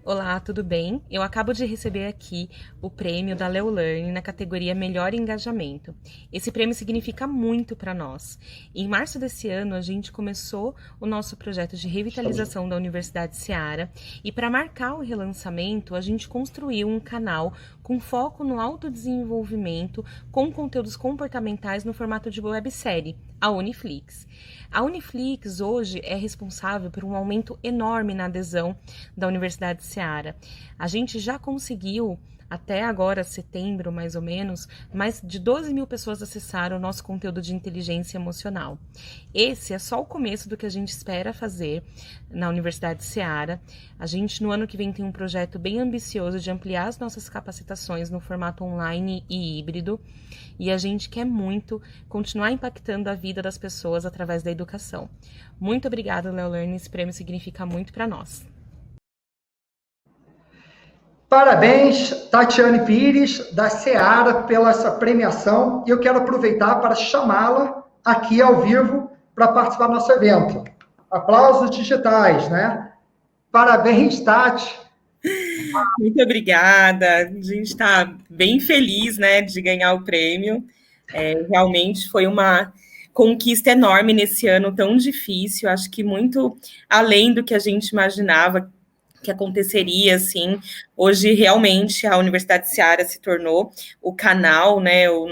Olá, tudo bem? Eu acabo de receber aqui o prêmio da Leo Learning na categoria Melhor Engajamento. Esse prêmio significa muito para nós. Em março desse ano, a gente começou o nosso projeto de revitalização da Universidade Seara e para marcar o relançamento, a gente construiu um canal com foco no autodesenvolvimento com conteúdos comportamentais no formato de websérie, a Uniflix. A Uniflix hoje é responsável por um aumento enorme na adesão da Universidade Seara. A gente já conseguiu, até agora, setembro mais ou menos, mais de 12 mil pessoas acessaram o nosso conteúdo de inteligência emocional. Esse é só o começo do que a gente espera fazer na Universidade Seara. A gente, no ano que vem, tem um projeto bem ambicioso de ampliar as nossas capacitações no formato online e híbrido. E a gente quer muito continuar impactando a vida das pessoas através da educação. Muito obrigada, Leo Learning. Esse prêmio significa muito para nós. Parabéns, Tatiane Pires, da Seara, pela essa premiação. E eu quero aproveitar para chamá-la aqui ao vivo para participar do nosso evento. Aplausos digitais, né? Parabéns, Tati. Muito obrigada. A gente está bem feliz, né, de ganhar o prêmio. Realmente foi uma conquista enorme nesse ano tão difícil. Acho que muito além do que a gente imaginava que aconteceria, assim. Hoje, realmente, a Universidade Seara se tornou o canal, né, a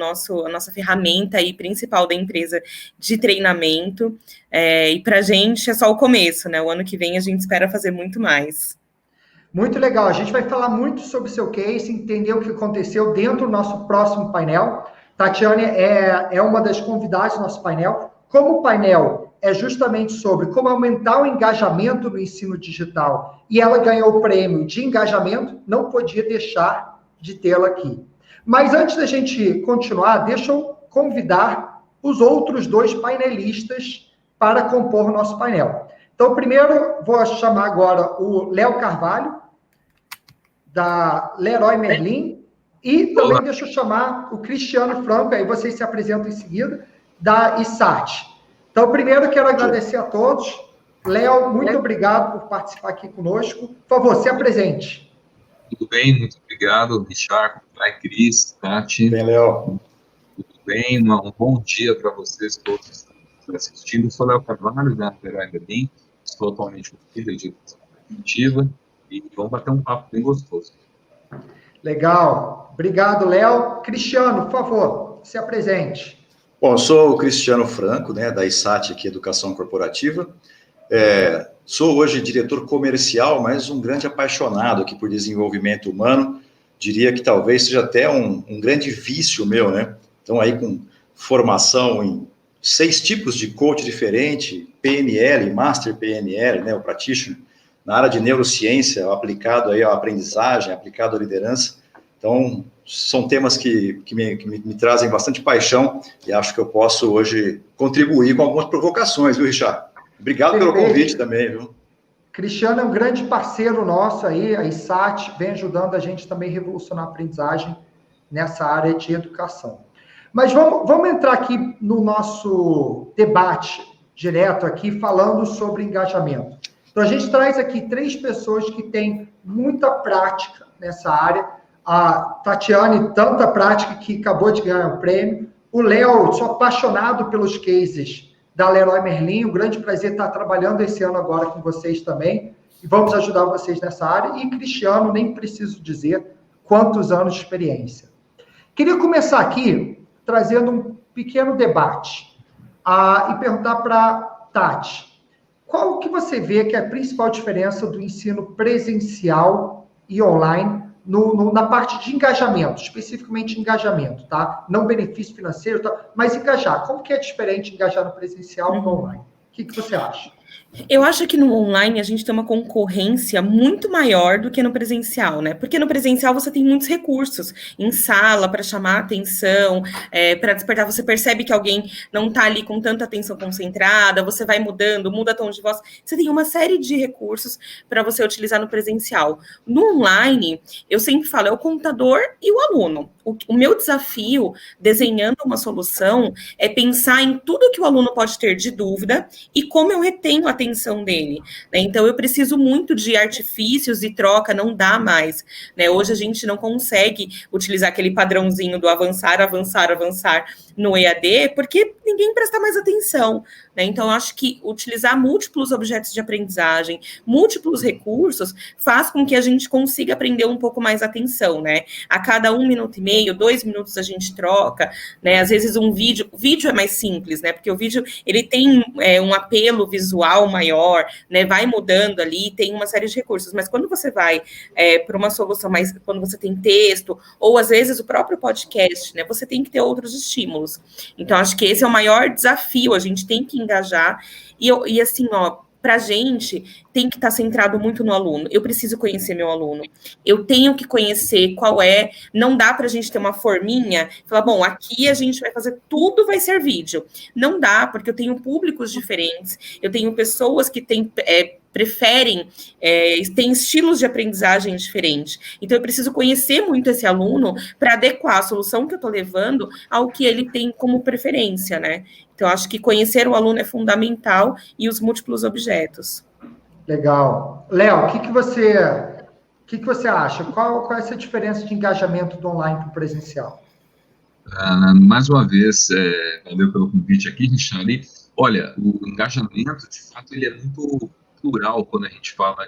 nossa ferramenta aí principal da empresa de treinamento, e para a gente é só o começo, né, o ano que vem a gente espera fazer muito mais. Muito legal, a gente vai falar muito sobre o seu case, entender o que aconteceu dentro do nosso próximo painel. Tatiane é uma das convidadas do nosso painel. Como o painel é justamente sobre como aumentar o engajamento no ensino digital, e ela ganhou o prêmio de engajamento, não podia deixar de tê-la aqui. Mas antes da gente continuar, deixa eu convidar os outros dois painelistas para compor o nosso painel. Então, primeiro, vou chamar agora o Léo Carvalho, da Leroy Merlin, e também deixa eu chamar o Cristiano Franco, aí vocês se apresentam em seguida, da ISAT. Então, primeiro, quero agradecer a todos. Léo, muito obrigado por participar aqui conosco. Por favor, se apresente. Tudo bem, muito obrigado, Richard, Cris, Tati. Bem, Léo. Tudo bem, um bom dia para vocês todos que estão assistindo. Eu sou Léo Carvalho, da Leroy Merlin, estou atualmente no líder de executiva e vamos bater um papo bem gostoso. Legal. Obrigado, Léo. Cristiano, por favor, se apresente. Bom, eu sou o Cristiano Franco, né, da ISAT, aqui, Educação Corporativa. Sou hoje diretor comercial, mas um grande apaixonado aqui por desenvolvimento humano. Diria que talvez seja até um grande vício meu, né? Então, aí com formação em 6 tipos de coach diferente, PNL, Master PNL, né, o Practitioner, na área de neurociência, aplicado aí à aprendizagem, aplicado à liderança. Então, são temas que me trazem bastante paixão e acho que eu posso hoje contribuir com algumas provocações, viu, Richard? Obrigado pelo convite também, viu? Cristiano é um grande parceiro nosso aí, a ISAT vem ajudando a gente também a revolucionar a aprendizagem nessa área de educação. Mas vamos entrar aqui no nosso debate direto aqui, falando sobre engajamento. Então, a gente traz aqui 3 pessoas que têm muita prática nessa área. A Tatiane, tanta prática que acabou de ganhar o prêmio. O Léo, sou apaixonado pelos cases da Leroy Merlin. Um grande prazer estar trabalhando esse ano agora com vocês também. E vamos ajudar vocês nessa área. E Cristiano, nem preciso dizer quantos anos de experiência. Queria começar aqui trazendo um pequeno debate e perguntar para Tati. Qual que você vê que é a principal diferença do ensino presencial e online na parte de engajamento, especificamente engajamento, tá? Não benefício financeiro, tá? Mas engajar. Como que é diferente engajar no presencial e no online? O que você acha? Eu acho que no online a gente tem uma concorrência muito maior do que no presencial, né? Porque no presencial você tem muitos recursos em sala para chamar a atenção, para despertar. Você percebe que alguém não está ali com tanta atenção concentrada, você vai mudando, muda tom de voz. Você tem uma série de recursos para você utilizar no presencial. No online, eu sempre falo, é o contador e o aluno. O meu desafio, desenhando uma solução, é pensar em tudo que o aluno pode ter de dúvida e como eu retenho a atenção dele, né? Então, eu preciso muito de artifícios e troca, não dá mais, né? Hoje a gente não consegue utilizar aquele padrãozinho do avançar, avançar, avançar no EAD, porque ninguém presta mais atenção, né? Então, eu acho que utilizar múltiplos objetos de aprendizagem, múltiplos recursos, faz com que a gente consiga aprender um pouco mais atenção, né? A cada 1 minuto e meio, 2 minutos a gente troca, né? Às vezes o vídeo é mais simples, né? Porque o vídeo, ele tem um apelo visual maior, né? Vai mudando ali, tem uma série de recursos, mas quando você vai para uma solução mais, quando você tem texto, ou às vezes o próprio podcast, né? Você tem que ter outros estímulos. Então, acho que esse é o maior desafio, a gente tem que engajar, e assim, para a gente, tem que estar centrado muito no aluno. Eu preciso conhecer meu aluno. Eu tenho que conhecer qual é. Não dá para a gente ter uma forminha e falar, bom, aqui a gente vai fazer tudo, vai ser vídeo. Não dá, porque eu tenho públicos diferentes, eu tenho pessoas que preferem, têm estilos de aprendizagem diferentes. Então, eu preciso conhecer muito esse aluno para adequar a solução que eu estou levando ao que ele tem como preferência, né? Então, acho que conhecer o aluno é fundamental e os múltiplos objetos. Legal. Léo, o que que você acha? Qual é essa diferença de engajamento do online para o presencial? Mais uma vez, valeu pelo convite aqui, Richard. Olha, o engajamento, de fato, ele é muito plural quando a gente fala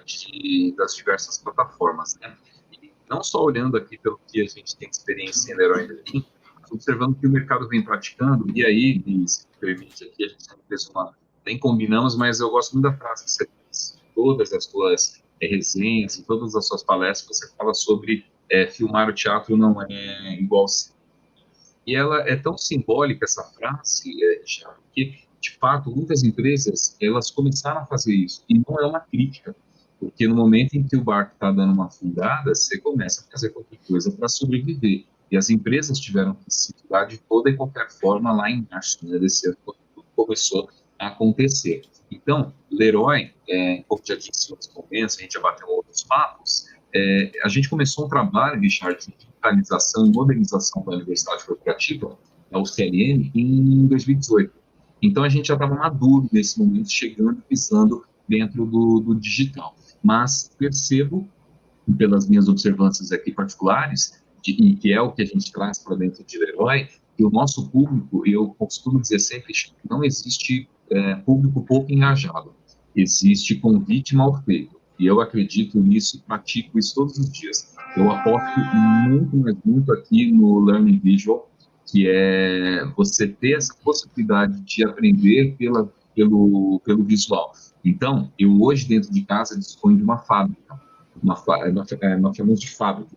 das diversas plataformas, né? E não só olhando aqui pelo que a gente tem experiência em Leroy Merlin, observando o que o mercado vem praticando, e aí, se permite aqui, a gente fez nem combinamos, mas eu gosto muito da frase que você fez. Todas as suas resenhas, e todas as suas palestras, você fala sobre filmar o teatro não é igual. E ela é tão simbólica, essa frase, já, que, de fato, muitas empresas, elas começaram a fazer isso, e não é uma crítica, porque no momento em que o barco está dando uma afundada, você começa a fazer qualquer coisa para sobreviver. E as empresas tiveram que se cuidar de toda e qualquer forma lá em março, né, desse ano, quando tudo começou a acontecer. Então, Leroy, como já disse em outros momentos, a gente já bateu outros papos, a gente começou um trabalho, Richard, de digitalização e modernização da Universidade Corporativa, a UCLM, em 2018. Então, a gente já estava maduro nesse momento, chegando, pisando dentro do digital. Mas percebo, pelas minhas observâncias aqui particulares, e que é o que a gente traz para dentro de Leroy, que o nosso público, eu costumo dizer sempre, que não existe público pouco engajado, existe convite mal feito, e eu acredito nisso e pratico isso todos os dias. Eu aposto muito, mas muito aqui no Learning Visual, que é você ter essa possibilidade de aprender pelo visual. Então, eu hoje dentro de casa disponho de uma fábrica, nós chamamos de fábrica,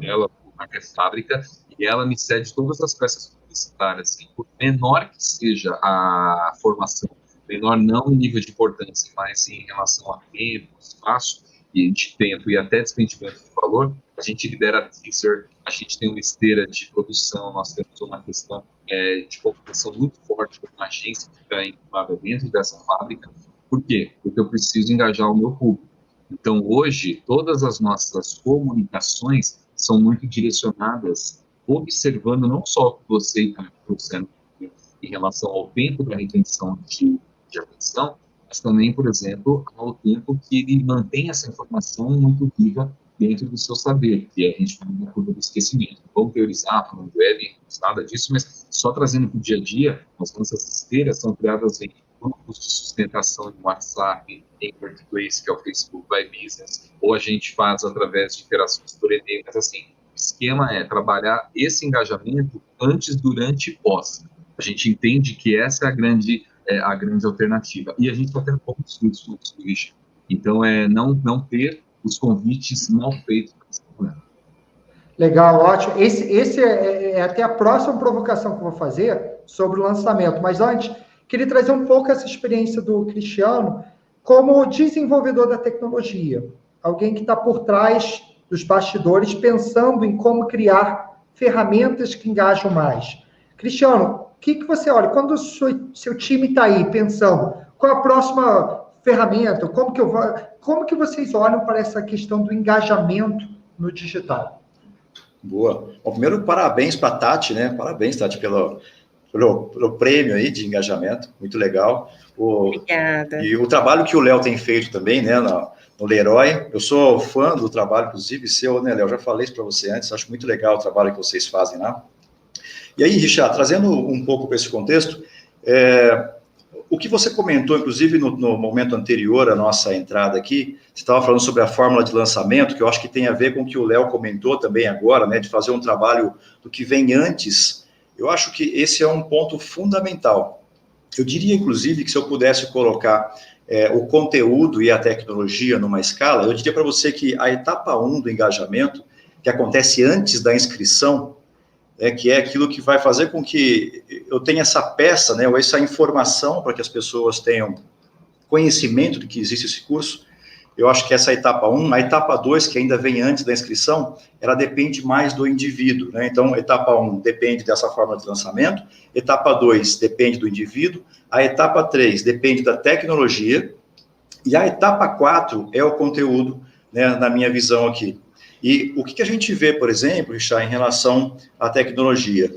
ela marca é fábrica, e ela me cede todas as peças publicitárias, assim, por menor que seja a formação, menor não em nível de importância, mas em relação a tempo, espaço, e de tempo e até despendimento de valor, a gente lidera a teaser, a gente tem uma esteira de produção, nós temos uma questão de competição muito forte com uma agência que fica incubada dentro dessa fábrica. Por quê? Porque eu preciso engajar o meu público. Então, hoje, todas as nossas comunicações são muito direcionadas, observando não só o que você está trouxendo em relação ao tempo da retenção de atenção, mas também, por exemplo, ao tempo que ele mantém essa informação muito viva dentro do seu saber, que a gente fala da curva do esquecimento. Vamos teorizar, falando web, nada disso, mas só trazendo para o dia a dia, as nossas esteiras são criadas em grupos de sustentação em WhatsApp, em Marketplace, que é o Facebook by Business, ou a gente faz através de interações por e-mail, mas assim, o esquema é trabalhar esse engajamento antes, durante e pós. A gente entende que essa é a grande alternativa. E a gente está tendo poucos fluxos, Richard. Então, não ter os convites mal feitos para esse problema. Legal, ótimo. Esse é até a próxima provocação que eu vou fazer sobre o lançamento. Mas antes, queria trazer um pouco essa experiência do Cristiano como desenvolvedor da tecnologia. Alguém que está por trás dos bastidores, pensando em como criar ferramentas que engajam mais. Cristiano, o que você olha? Quando o seu time está aí pensando, qual a próxima ferramenta? Como que vocês olham para essa questão do engajamento no digital? Boa. Bom, primeiro, parabéns para a Tati, né? Parabéns, Tati, pelo prêmio aí de engajamento, muito legal. Obrigada. E o trabalho que o Léo tem feito também, né, no Leroy, eu sou fã do trabalho, inclusive, seu, né, Léo? Já falei isso para você antes, acho muito legal o trabalho que vocês fazem lá. E aí, Richard, trazendo um pouco para esse contexto, o que você comentou, inclusive, no momento anterior à nossa entrada aqui, você estava falando sobre a fórmula de lançamento, que eu acho que tem a ver com o que o Léo comentou também agora, né, de fazer um trabalho do que vem antes. Eu acho que esse é um ponto fundamental. Eu diria, inclusive, que se eu pudesse colocar o conteúdo e a tecnologia numa escala, eu diria para você que a etapa 1 do engajamento, que acontece antes da inscrição, que é aquilo que vai fazer com que eu tenha essa peça, né, ou essa informação para que as pessoas tenham conhecimento de que existe esse curso. Eu acho que essa é a etapa 1. A etapa 2, que ainda vem antes da inscrição, ela depende mais do indivíduo, né? Então, etapa 1 depende dessa forma de lançamento, etapa 2 depende do indivíduo, a etapa 3 depende da tecnologia, e a etapa 4 é o conteúdo, né, na minha visão aqui. E o que a gente vê, por exemplo, Richard, em relação à tecnologia?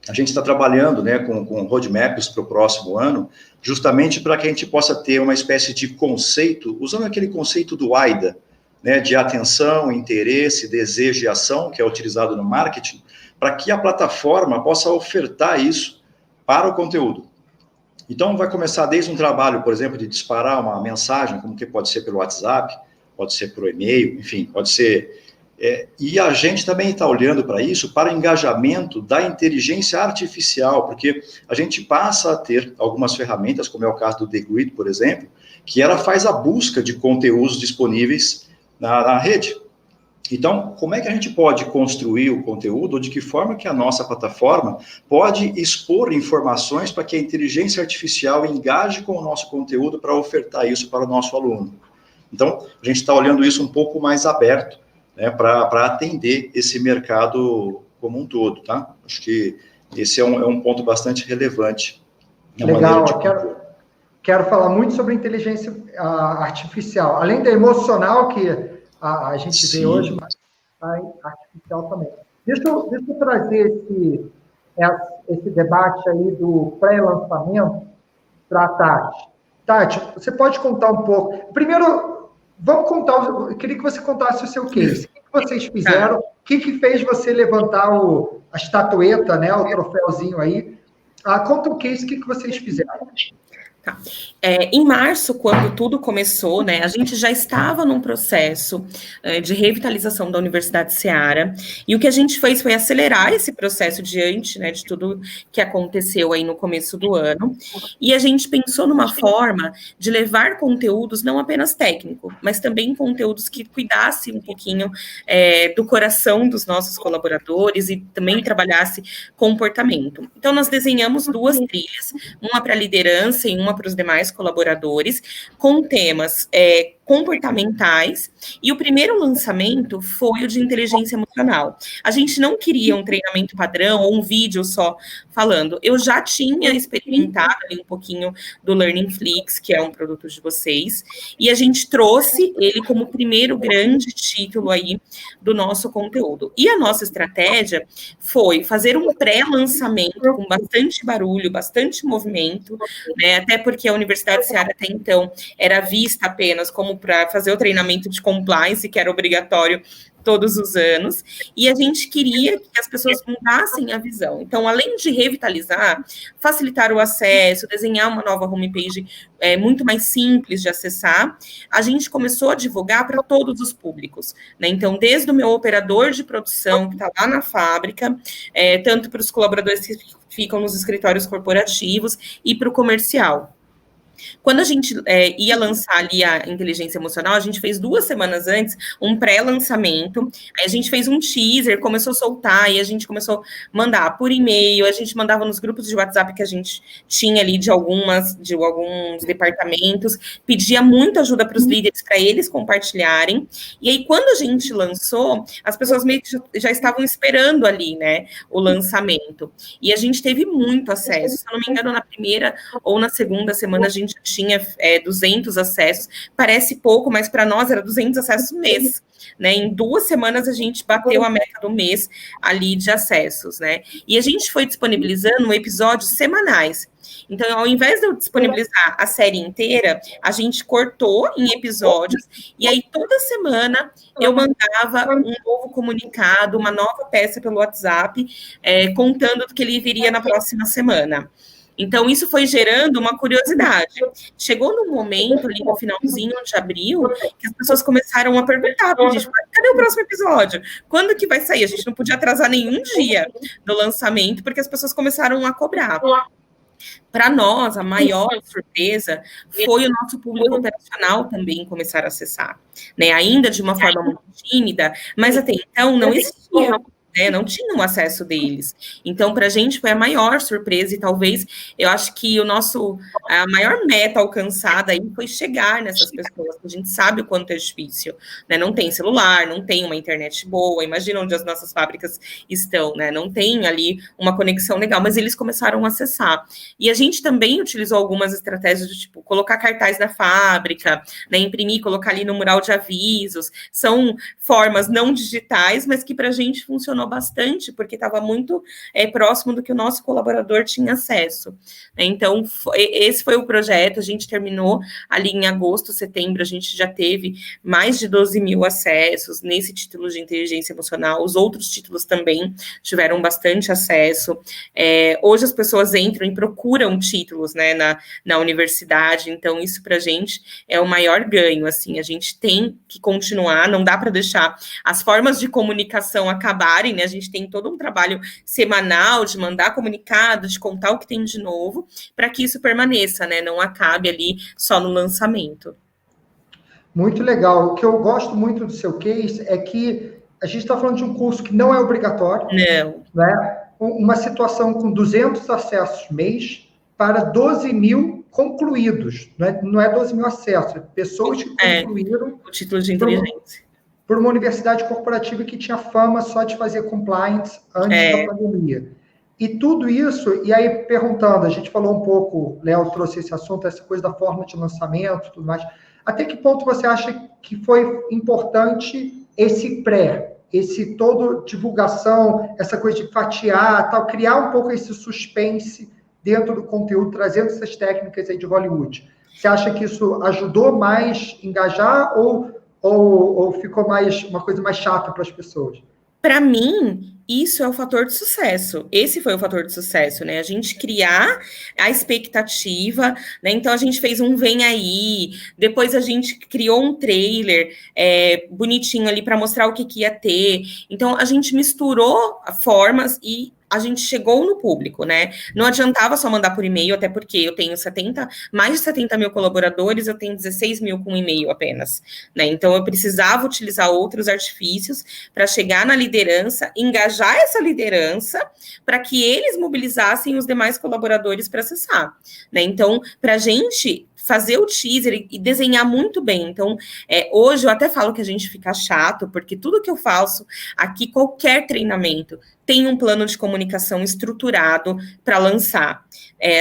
A gente está trabalhando, né, com roadmaps para o próximo ano, justamente para que a gente possa ter uma espécie de conceito, usando aquele conceito do AIDA, né, de atenção, interesse, desejo e ação, que é utilizado no marketing, para que a plataforma possa ofertar isso para o conteúdo. Então, vai começar desde um trabalho, por exemplo, de disparar uma mensagem, como que pode ser pelo WhatsApp, pode ser por e-mail, enfim, pode ser... e a gente também está olhando para isso, para o engajamento da inteligência artificial, porque a gente passa a ter algumas ferramentas, como é o caso do The Grid, por exemplo, que ela faz a busca de conteúdos disponíveis na rede. Então, como é que a gente pode construir o conteúdo, ou de que forma que a nossa plataforma pode expor informações para que a inteligência artificial engaje com o nosso conteúdo para ofertar isso para o nosso aluno? Então, a gente está olhando isso um pouco mais aberto, né, para atender esse mercado como um todo, tá? Acho que esse é um ponto bastante relevante. Legal, quero falar muito sobre inteligência artificial, além da emocional que a gente vê hoje, mas a artificial também. Deixa eu trazer esse debate aí do pré-lançamento para a Tati. Tati, você pode contar um pouco... Primeiro, vamos contar... Eu queria que você contasse o seu case. O que vocês fizeram? O que fez você levantar a estatueta, né, o troféuzinho aí? Conta o case, o que vocês fizeram? Tá. Em março, quando tudo começou, né, a gente já estava num processo de revitalização da Universidade Seara, e o que a gente fez foi acelerar esse processo diante, né, de tudo que aconteceu aí no começo do ano, e a gente pensou numa forma de levar conteúdos não apenas técnicos, mas também conteúdos que cuidassem um pouquinho do coração dos nossos colaboradores e também trabalhasse comportamento. Então, nós desenhamos 2 trilhas, uma para liderança e uma para os demais colaboradores, com temas comportamentais, e o primeiro lançamento foi o de inteligência emocional. A gente não queria um treinamento padrão ou um vídeo só falando. Eu já tinha experimentado ali um pouquinho do Learning Flix, que é um produto de vocês, e a gente trouxe ele como primeiro grande título aí do nosso conteúdo. E a nossa estratégia foi fazer um pré-lançamento com bastante barulho, bastante movimento, né, até porque a Universidade Seara até então era vista apenas como para fazer o treinamento de compliance, que era obrigatório todos os anos, e a gente queria que as pessoas mudassem a visão. Então, além de revitalizar, facilitar o acesso, desenhar uma nova homepage muito mais simples de acessar, a gente começou a divulgar para todos os públicos, né? Então, desde o meu operador de produção, que está lá na fábrica, tanto para os colaboradores que ficam nos escritórios corporativos e para o comercial. Quando a gente ia lançar ali a inteligência emocional, a gente fez 2 semanas antes um pré-lançamento, aí a gente fez um teaser, começou a soltar, e a gente começou a mandar por e-mail, a gente mandava nos grupos de WhatsApp que a gente tinha ali de alguns departamentos, pedia muita ajuda para os líderes, para eles compartilharem, e aí quando a gente lançou, as pessoas meio que já estavam esperando ali, né, o lançamento, e a gente teve muito acesso, se eu não me engano, na primeira ou na segunda semana a gente já tinha 200 acessos. Parece pouco, mas para nós era 200 acessos mês. Né, em 2 semanas a gente bateu a meta do mês ali de acessos, né? E a gente foi disponibilizando episódios semanais. Então, ao invés de eu disponibilizar a série inteira, a gente cortou em episódios, e aí toda semana eu mandava um novo comunicado, uma nova peça pelo WhatsApp, contando do que ele viria na próxima semana. Então, isso foi gerando uma curiosidade. Chegou num momento, ali no finalzinho de abril, que as pessoas começaram a perguntar pra gente, cadê o próximo episódio? Quando que vai sair? A gente não podia atrasar nenhum dia do lançamento, porque as pessoas começaram a cobrar. Para nós, a maior surpresa foi o nosso público operacional também começar a acessar, né? Ainda de uma forma muito tímida, mas até então não existia. Não tinham acesso deles. Então, para a gente foi a maior surpresa e talvez, eu acho que a maior meta alcançada aí foi chegar nessas pessoas. A gente sabe o quanto é difícil, né? Não tem celular, não tem uma internet boa, imagina onde as nossas fábricas estão, né? Não tem ali uma conexão legal, mas eles começaram a acessar. E a gente também utilizou algumas estratégias do tipo, colocar cartaz na fábrica, né? Imprimir, colocar ali no mural de avisos. São formas não digitais, mas que para a gente funcionou bastante, porque estava muito próximo do que o nosso colaborador tinha acesso. Então, esse foi o projeto, a gente terminou ali em agosto, setembro, a gente já teve mais de 12 mil acessos nesse título de inteligência emocional, os outros títulos também tiveram bastante acesso. Hoje as pessoas entram e procuram títulos, né, na universidade, então isso para a gente é o maior ganho, assim, a gente tem que continuar, não dá para deixar as formas de comunicação acabarem, né? A gente tem todo um trabalho semanal de mandar comunicado, de contar o que tem de novo, para que isso permaneça, né? Não acabe ali só no lançamento. Muito legal. O que eu gosto muito do seu case é que a gente está falando de um curso que não é obrigatório. Não. Né? Uma situação com 200 acessos mês para 12 mil concluídos. Não é 12 mil acessos, é pessoas que concluíram o título de inteligência. Por uma universidade corporativa que tinha fama só de fazer compliance antes da pandemia. E tudo isso, e aí perguntando, a gente falou um pouco, Léo trouxe esse assunto, essa coisa da forma de lançamento, tudo mais. Até que ponto você acha que foi importante esse esse todo divulgação, essa coisa de fatiar, tal, criar um pouco esse suspense dentro do conteúdo, trazendo essas técnicas aí de Hollywood? Você acha que isso ajudou mais a engajar ou ficou uma coisa mais chata para as pessoas? Para mim, isso é o fator de sucesso. Esse foi o fator de sucesso, né? A gente criar a expectativa, né? Então a gente fez um Vem Aí, depois a gente criou um trailer bonitinho ali para mostrar o que ia ter. Então a gente misturou formas e a gente chegou no público, né? Não adiantava só mandar por e-mail, até porque eu tenho mais de 70 mil colaboradores, eu tenho 16 mil com e-mail apenas, né? Então eu precisava utilizar outros artifícios para chegar na liderança, engajar essa liderança para que eles mobilizassem os demais colaboradores para acessar, né? Então, para a gente fazer o teaser e desenhar muito bem. Então, hoje eu até falo que a gente fica chato, porque tudo que eu faço aqui, qualquer treinamento, tem um plano de comunicação estruturado para lançar.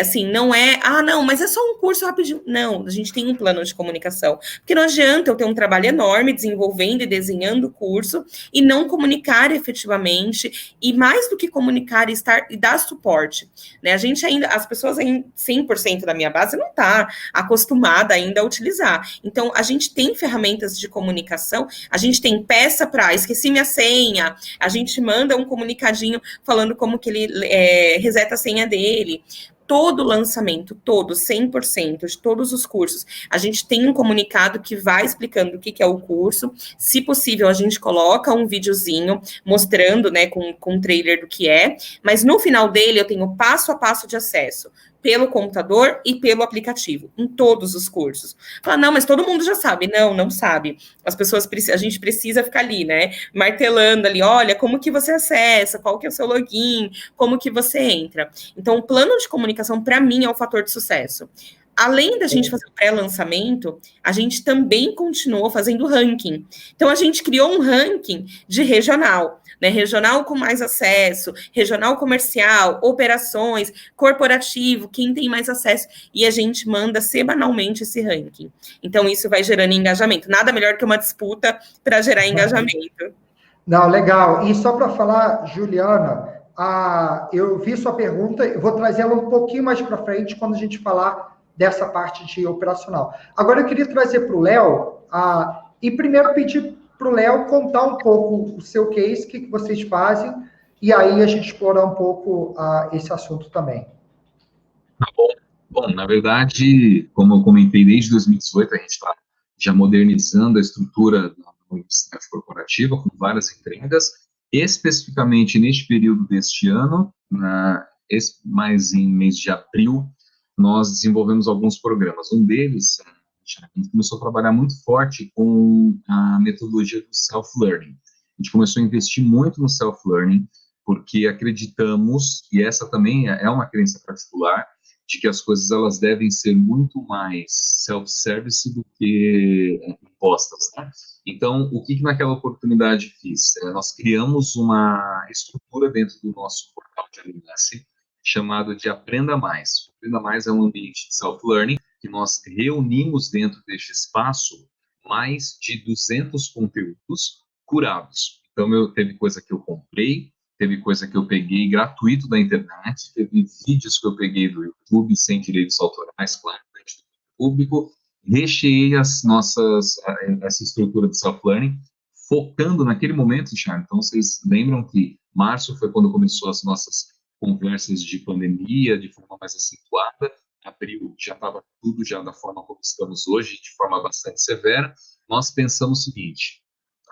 Assim, não é, não, mas é só um curso rapidinho. Não, a gente tem um plano de comunicação. Porque não adianta eu ter um trabalho enorme desenvolvendo e desenhando o curso e não comunicar efetivamente, e mais do que comunicar e dar suporte. Né? A gente ainda, as pessoas ainda, 100% da minha base não está acostumada ainda a utilizar. Então, a gente tem ferramentas de comunicação, a gente tem peça para esqueci minha senha, a gente manda um comunicadinho falando como que ele reseta a senha dele. Todo lançamento, 100% de todos os cursos, a gente tem um comunicado que vai explicando o que é o curso. Se possível, a gente coloca um videozinho mostrando, né, com um trailer do que é, mas no final dele eu tenho passo a passo de acesso, pelo computador e pelo aplicativo, em todos os cursos. Fala, não, mas todo mundo já sabe. Não sabe. As pessoas, a gente precisa ficar ali, né, martelando ali, olha, como que você acessa, qual que é o seu login, como que você entra. Então, o plano de comunicação, para mim, é o fator de sucesso. além da gente fazer o pré-lançamento, a gente também continuou fazendo ranking. Então, a gente criou um ranking de regional, né? Regional com mais acesso, regional comercial, operações, corporativo, quem tem mais acesso, e a gente manda semanalmente esse ranking. Então, isso vai gerando engajamento. Nada melhor que uma disputa para gerar engajamento. Não, legal. E só para falar, Juliana, eu vi sua pergunta, eu vou trazer ela um pouquinho mais para frente quando a gente falar dessa parte de operacional. Agora eu queria trazer para o Léo, e primeiro pedir para o Léo contar um pouco o seu case, o que vocês fazem, e aí a gente explorar um pouco esse assunto também. Tá bom. Bom, na verdade, como eu comentei, desde 2018 a gente está já modernizando a estrutura da universidade corporativa com várias entregas, especificamente neste período deste ano, mais em mês de abril, nós desenvolvemos alguns programas. Um deles, a gente começou a trabalhar muito forte com a metodologia do self-learning. A gente começou a investir muito no self-learning, porque acreditamos, e essa também é uma crença particular, de que as coisas elas devem ser muito mais self-service do que impostas, né? Então, o que naquela oportunidade fiz? Nós criamos uma estrutura dentro do nosso portal de LMS, chamado de Aprenda Mais. Aprenda Mais é um ambiente de self-learning, que nós reunimos dentro deste espaço mais de 200 conteúdos curados. Então, teve coisa que eu comprei, teve coisa que eu peguei gratuito da internet, teve vídeos que eu peguei do YouTube, sem direitos autorais, claro, público, recheei essa estrutura de self-learning, focando naquele momento, Charles. Então, vocês lembram que março foi quando começou as nossas conversas de pandemia, de forma mais acentuada, abril já estava tudo já da forma como estamos hoje, de forma bastante severa. Nós pensamos o seguinte: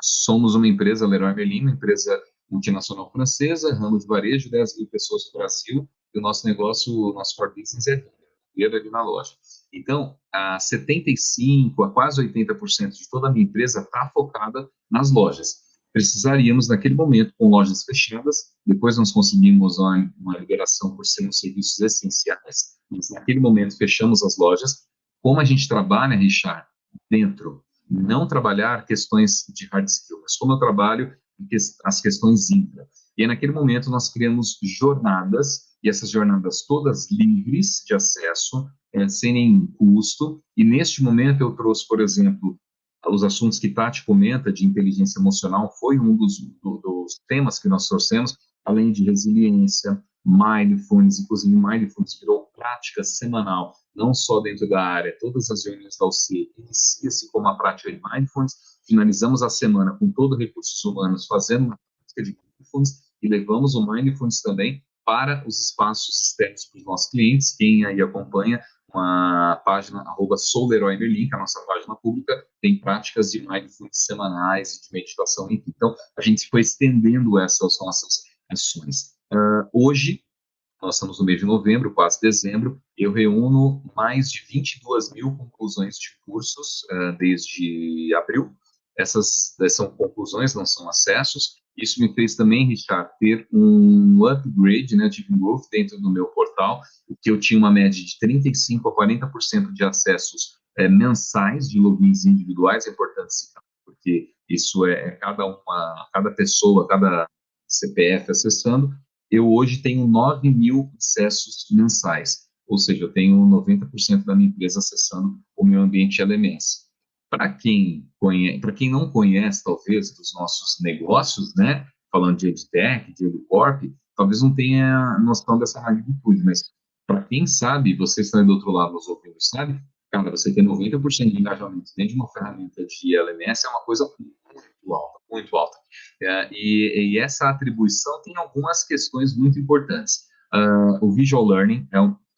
somos uma empresa, Leroy Merlin, uma empresa multinacional francesa, ramo de varejo, 10 mil pessoas no Brasil, e o nosso negócio, o nosso core business é vender ali na loja. Então, 75% a quase 80% de toda a minha empresa está focada nas lojas. Precisaríamos, naquele momento, com lojas fechadas, depois nós conseguimos uma liberação por sermos serviços essenciais, mas naquele momento fechamos as lojas. Como a gente trabalha, Richard, dentro, não trabalhar questões de hard skill, mas como eu trabalho as questões intra. E aí, naquele momento, nós criamos jornadas, e essas jornadas todas livres de acesso, sem nenhum custo, e neste momento eu trouxe, por exemplo, os assuntos que Tati comenta de inteligência emocional, foi um dos temas que nós trouxemos, além de resiliência, mindfulness, inclusive mindfulness virou prática semanal, não só dentro da área, todas as reuniões da UC inicia-se com uma prática de mindfulness, finalizamos a semana com todo recursos humanos fazendo uma prática de mindfulness e levamos o mindfulness também para os espaços externos para os nossos clientes. Quem aí acompanha uma página, @souleroymerlin, que é a nossa página pública, tem práticas de mindfulness semanais e de meditação. Então, a gente foi estendendo essas nossas ações. Hoje, nós estamos no mês de novembro, quase dezembro, eu reúno mais de 22 mil conclusões de cursos desde abril. Essas são conclusões, não são acessos. Isso me fez também, Richard, ter um upgrade, né, de growth dentro do meu portal, que eu tinha uma média de 35% a 40% de acessos mensais de logins individuais. É importante citar, porque isso é cada pessoa, cada CPF acessando. Eu hoje tenho 9 mil acessos mensais, ou seja, eu tenho 90% da minha empresa acessando o meu ambiente LMS. Para quem não conhece, talvez, dos nossos negócios, né, falando de EdTech, de EduCorp, talvez não tenha noção dessa magnitude, mas para quem sabe, você está do outro lado nos ouvindo, sabe? Cara, você ter 90% de engajamento dentro de uma ferramenta de LMS é uma coisa muito alta, muito alta. E essa atribuição tem algumas questões muito importantes. O Visual Learning,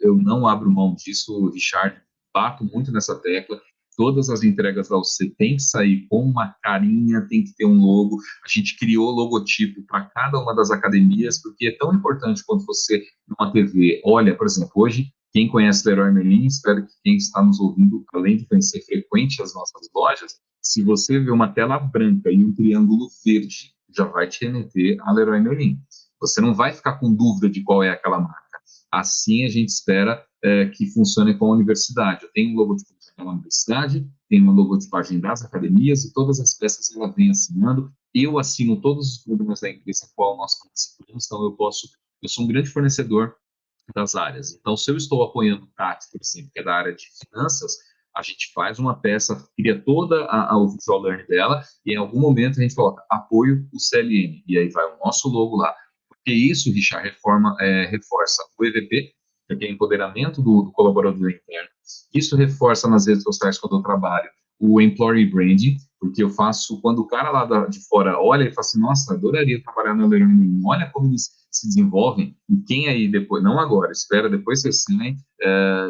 eu não abro mão disso, Richard, bato muito nessa tecla. Todas as entregas da UC tem que sair com uma carinha, tem que ter um logo. A gente criou logotipo para cada uma das academias, porque é tão importante quando você, numa TV, olha, por exemplo, hoje, quem conhece Leroy Merlin, espero que quem está nos ouvindo, além de conhecer frequente as nossas lojas, se você vê uma tela branca e um triângulo verde, já vai te remeter a Leroy Merlin. Você não vai ficar com dúvida de qual é aquela marca. Assim a gente espera que funcione com a universidade. Eu tenho um logotipagem da universidade, tenho uma logotipagem das academias, e todas as peças ela vem assinando. Eu assino todos os programas da empresa a qual nós participamos, então eu sou um grande fornecedor das áreas. Então, se eu estou apoiando o TAT, por exemplo, que é da área de finanças, a gente faz uma peça, cria toda o visual learning dela, e em algum momento a gente coloca apoio o CLM, e aí vai o nosso logo lá. Porque isso, Richard, reforça o EVP, que é empoderamento do colaborador interno. Isso reforça nas redes sociais quando eu trabalho o employee branding, porque eu faço, quando o cara lá de fora olha e fala assim, nossa, adoraria trabalhar na Learning, olha como eles se desenvolvem, e quem aí depois, não agora, espera depois você assinem,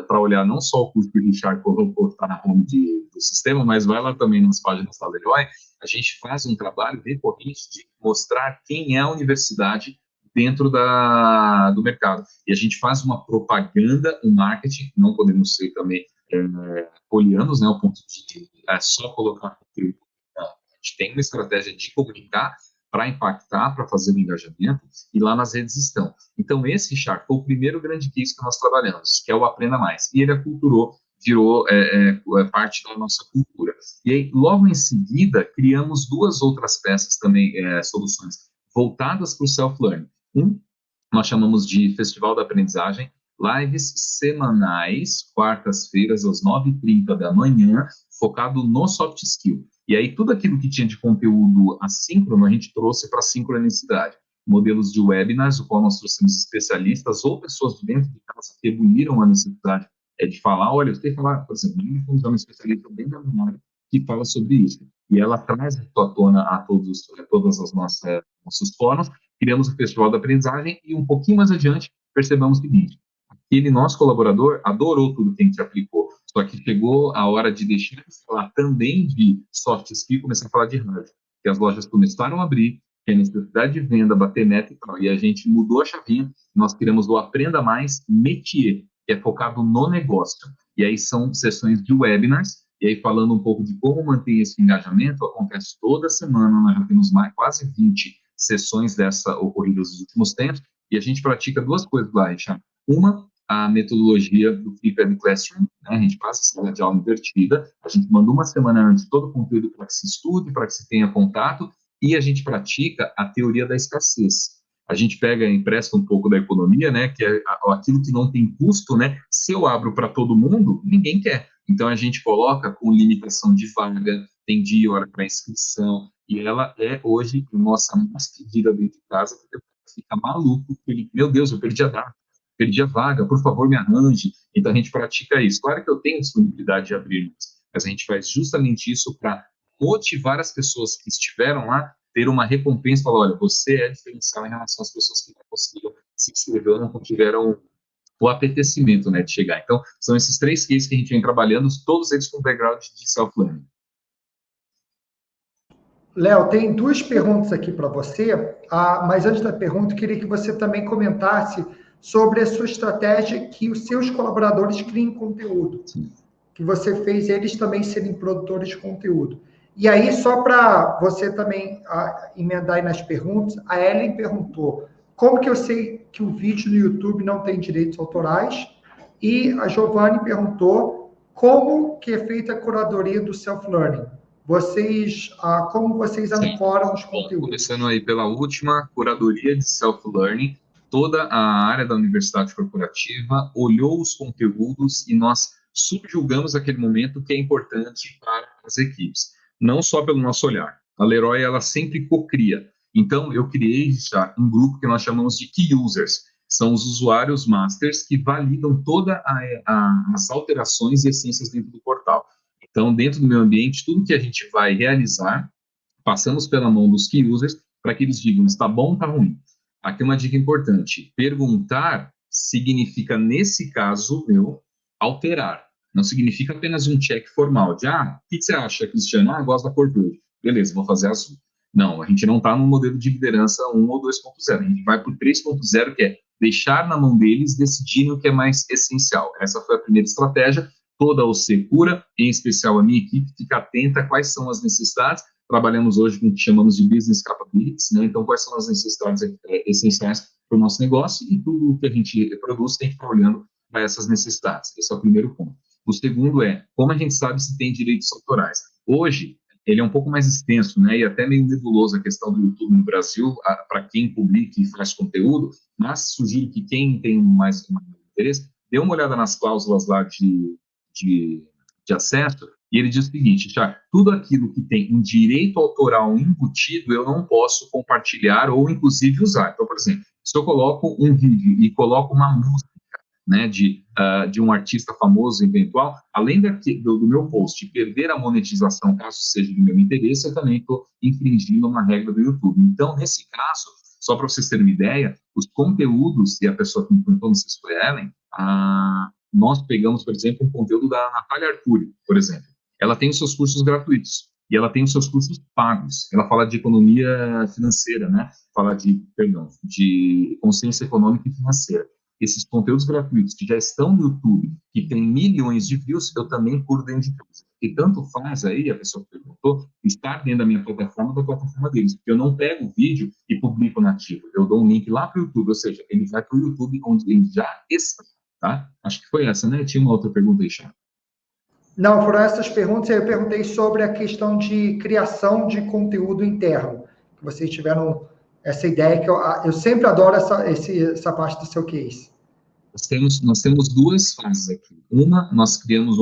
para olhar não só o curso que o Richard colocou, que está na home do sistema, mas vai lá também nas páginas da Leroy, a gente faz um trabalho recorrente de mostrar quem é a universidade dentro do mercado. E a gente faz uma propaganda, um marketing, não podemos ser também polianos, né, ao ponto de só colocar conteúdo. A gente tem uma estratégia de comunicar para impactar, para fazer o engajamento, e lá nas redes estão. Então, esse Shark foi o primeiro grande case que nós trabalhamos, que é o Aprenda Mais. E ele aculturou, virou parte da nossa cultura. E aí, logo em seguida, criamos duas outras peças também, soluções voltadas para o self-learning. Nós chamamos de Festival da Aprendizagem, lives semanais, quartas-feiras, às 9h30 da manhã, focado no soft skill. E aí, tudo aquilo que tinha de conteúdo assíncrono, a gente trouxe para a sincronicidade. Modelos de webinars, o qual nós trouxemos especialistas ou pessoas dentro de casa que evoluíram a necessidade de falar, olha, eu tenho que falar, por exemplo, eu uma especialista bem da minha área que fala sobre isso. E ela traz à tona a todas as nossos fóruns, criamos o Festival da Aprendizagem e um pouquinho mais adiante percebemos o seguinte, aquele nosso colaborador adorou tudo que a gente aplicou, só que chegou a hora de deixar de falar também de soft skill e começar a falar de hard, que as lojas começaram a abrir, que a necessidade de venda, bater meta e tal, e a gente mudou a chavinha, nós criamos o Aprenda Mais Métier, que é focado no negócio, e aí são sessões de webinars, e aí falando um pouco de como manter esse engajamento, acontece toda semana, nós já temos quase 20 sessões dessa ocorridas nos últimos tempos, e a gente pratica duas coisas lá, Richard. Uma, a metodologia do Flipped Classroom, né? A gente passa a sala de aula invertida, a gente manda uma semana antes todo o conteúdo para que se estude, para que se tenha contato, e a gente pratica a teoria da escassez. A gente pega e empresta um pouco da economia, né, que é aquilo que não tem custo, né, se eu abro para todo mundo, ninguém quer. Então, a gente coloca com limitação de vaga, tem dia e hora para inscrição, e ela é hoje nossa mais pedida dentro de casa, porque fica maluco, meu Deus, eu perdi a data, perdi a vaga, por favor, me arranje. Então, a gente pratica isso. Claro que eu tenho disponibilidade de abrir, mas a gente faz justamente isso para motivar as pessoas que estiveram lá, ter uma recompensa, falar, olha, você é diferencial em relação às pessoas que não conseguiram se inscrever, não tiveram o apetecimento, né, de chegar. Então, são esses 3 cases que a gente vem trabalhando, todos eles com background de self-learning. Léo, tem 2 perguntas aqui para você, mas antes da pergunta, eu queria que você também comentasse sobre a sua estratégia que os seus colaboradores criem conteúdo, Sim. que você fez eles também serem produtores de conteúdo. E aí, só para você também emendar aí nas perguntas, a Ellen perguntou, como que eu sei que o vídeo no YouTube não tem direitos autorais? E a Giovanni perguntou, como que é feita a curadoria do self-learning? Como vocês ancoram os conteúdos? Bom, começando aí pela última, curadoria de self-learning, toda a área da universidade corporativa olhou os conteúdos e nós subjugamos aquele momento que é importante para as equipes, não só pelo nosso olhar. A Leroy, ela sempre cocria. Então, eu criei já um grupo que nós chamamos de Key Users, são os usuários masters que validam todas as alterações e essências dentro do portal. Então, dentro do meu ambiente, tudo que a gente vai realizar, passamos pela mão dos key users para que eles digam, está bom ou está ruim. Aqui uma dica importante, perguntar significa, nesse caso, alterar. Não significa apenas um check formal de, o que você acha, Cristiano? Gosto da cor verde. Beleza, vou fazer azul. Não, a gente não está no modelo de liderança 1 ou 2.0, a gente vai para o 3.0, que é deixar na mão deles decidirem o que é mais essencial. Essa foi a primeira estratégia. Toda a OC cura, em especial a minha equipe, fica atenta a quais são as necessidades. Trabalhamos hoje com o que chamamos de business capabilities, né? Então, quais são as necessidades essenciais para o nosso negócio, e tudo que a gente produz tem que estar olhando para essas necessidades. Esse é o primeiro ponto. O segundo é, como a gente sabe se tem direitos autorais? Hoje, ele é um pouco mais extenso, né, e até meio nebuloso a questão do YouTube no Brasil, para quem publica e faz conteúdo, mas sugiro que quem tem mais interesse, dê uma olhada nas cláusulas lá de acesso, e ele diz o seguinte, já, tudo aquilo que tem um direito autoral embutido, eu não posso compartilhar ou, inclusive, usar. Então, por exemplo, se eu coloco um vídeo e coloco uma música, né, de um artista famoso eventual, além do meu post perder a monetização, caso seja do meu interesse, eu também estou infringindo uma regra do YouTube. Então, nesse caso, só para vocês terem uma ideia, os conteúdos, e a pessoa que me perguntou, não sei se foi Ellen, nós pegamos, por exemplo, um conteúdo da Natália Arcuri, por exemplo. Ela tem os seus cursos gratuitos e ela tem os seus cursos pagos. Ela fala de economia financeira, né? Fala de consciência econômica e financeira. Esses conteúdos gratuitos que já estão no YouTube, que tem milhões de views, eu também curo dentro de casa. E tanto faz aí, a pessoa que perguntou, estar dentro da minha plataforma, da plataforma deles. Eu não pego o vídeo e publico nativo. Eu dou um link lá para o YouTube, ou seja, ele vai para o YouTube onde ele já está, tá? Acho que foi essa, né? Tinha uma outra pergunta aí, Chá. Não, foram essas perguntas. Eu perguntei sobre a questão de criação de conteúdo interno. Que vocês tiveram essa ideia, que eu sempre adoro essa parte do seu case. Nós temos duas fases aqui. Uma, nós criamos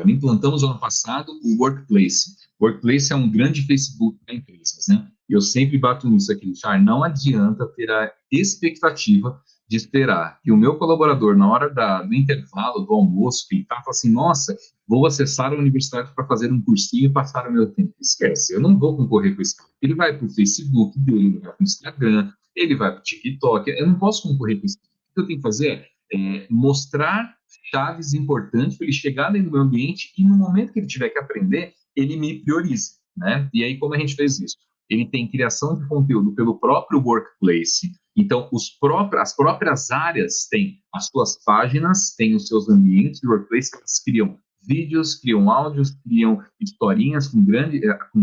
implantamos no ano passado o Workplace. O Workplace é um grande Facebook para empresas, né? E eu sempre bato nisso aqui, Char, não adianta ter a expectativa de esperar que o meu colaborador, na hora do intervalo, do almoço, que ele fala assim, nossa, vou acessar a universidade para fazer um cursinho e passar o meu tempo. Esquece, eu não vou concorrer com isso. Ele vai para o Facebook dele, ele vai para o Instagram, ele vai para o TikTok, eu não posso concorrer com isso. O que eu tenho que fazer é mostrar chaves importantes para ele chegar dentro do meu ambiente e no momento que ele tiver que aprender, ele me priorize, né? E aí, como a gente fez isso? Ele tem criação de conteúdo pelo próprio Workplace, então as próprias áreas têm as suas páginas, têm os seus ambientes de Workplace, elas criam vídeos, criam áudios, criam historinhas com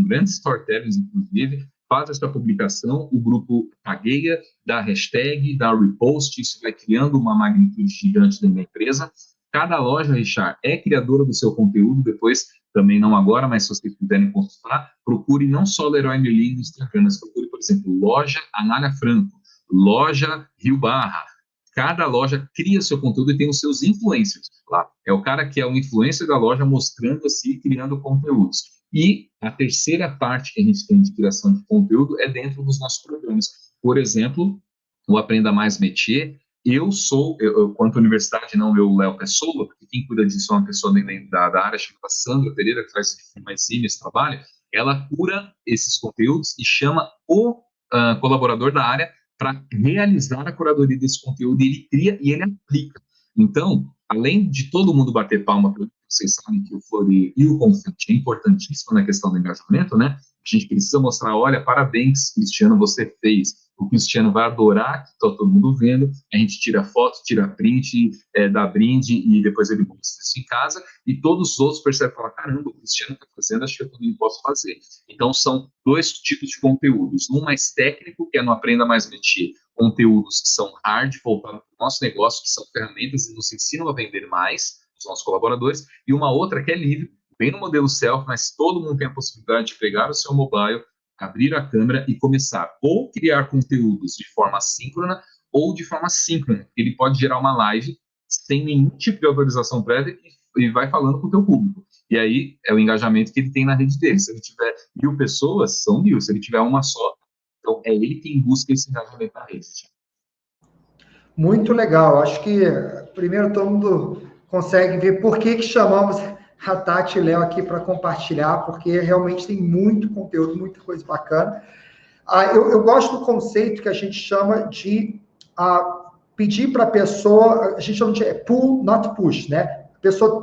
grandes storytellings, inclusive, faz essa publicação, o grupo tagueia, dá hashtag, dá repost, isso vai criando uma magnitude gigante dentro da empresa. Cada loja, Richard, é criadora do seu conteúdo, depois, também não agora, mas se vocês quiserem consultar, procure não só Leroy Merlin no Instagram, mas procure, por exemplo, loja Anália Franco, loja Rio Barra. Cada loja cria seu conteúdo e tem os seus influencers lá. É o cara que é o influencer da loja mostrando assim, criando conteúdos. E a terceira parte que a gente tem de criação de conteúdo é dentro dos nossos programas. Por exemplo, o Aprenda Mais Métier, eu quanto universidade, não eu, Léo Pessoa, porque quem cuida disso é uma pessoa da área chamada Sandra Pereira, que faz mais esse trabalho, ela cura esses conteúdos e chama o colaborador da área para realizar a curadoria desse conteúdo, ele cria e ele aplica. Então, além de todo mundo bater palma, vocês sabem que o Flori e o Confetti é importantíssimo na questão do engajamento, né? A gente precisa mostrar, olha, parabéns, Cristiano, você fez. O Cristiano vai adorar, que está todo mundo vendo. A gente tira foto, tira print, dá brinde e depois ele mostra isso em casa. E todos os outros percebem e falam, caramba, o Cristiano está fazendo, acho que eu também posso fazer. Então, são dois tipos de conteúdos. Um mais técnico, que é no Aprenda Mais Métier, conteúdos que são hard, voltados para o nosso negócio, que são ferramentas e nos ensinam a vender mais, os nossos colaboradores. E uma outra que é livre, bem no modelo self, mas todo mundo tem a possibilidade de pegar o seu mobile, abrir a câmera e começar ou criar conteúdos de forma assíncrona ou de forma síncrona. Ele pode gerar uma live sem nenhum tipo de autorização prévia e vai falando com o teu público. E aí é o engajamento que ele tem na rede dele. Se ele tiver 1.000 pessoas, são 1.000. Se ele tiver uma só, então é ele quem busca esse engajamento na rede. Muito legal. Acho que primeiro todo mundo consegue ver por que chamamos a Tati e Léo aqui para compartilhar, porque realmente tem muito conteúdo, muita coisa bacana. Eu gosto do conceito que a gente chama de pedir para a pessoa, a gente chama de pull, not push, né?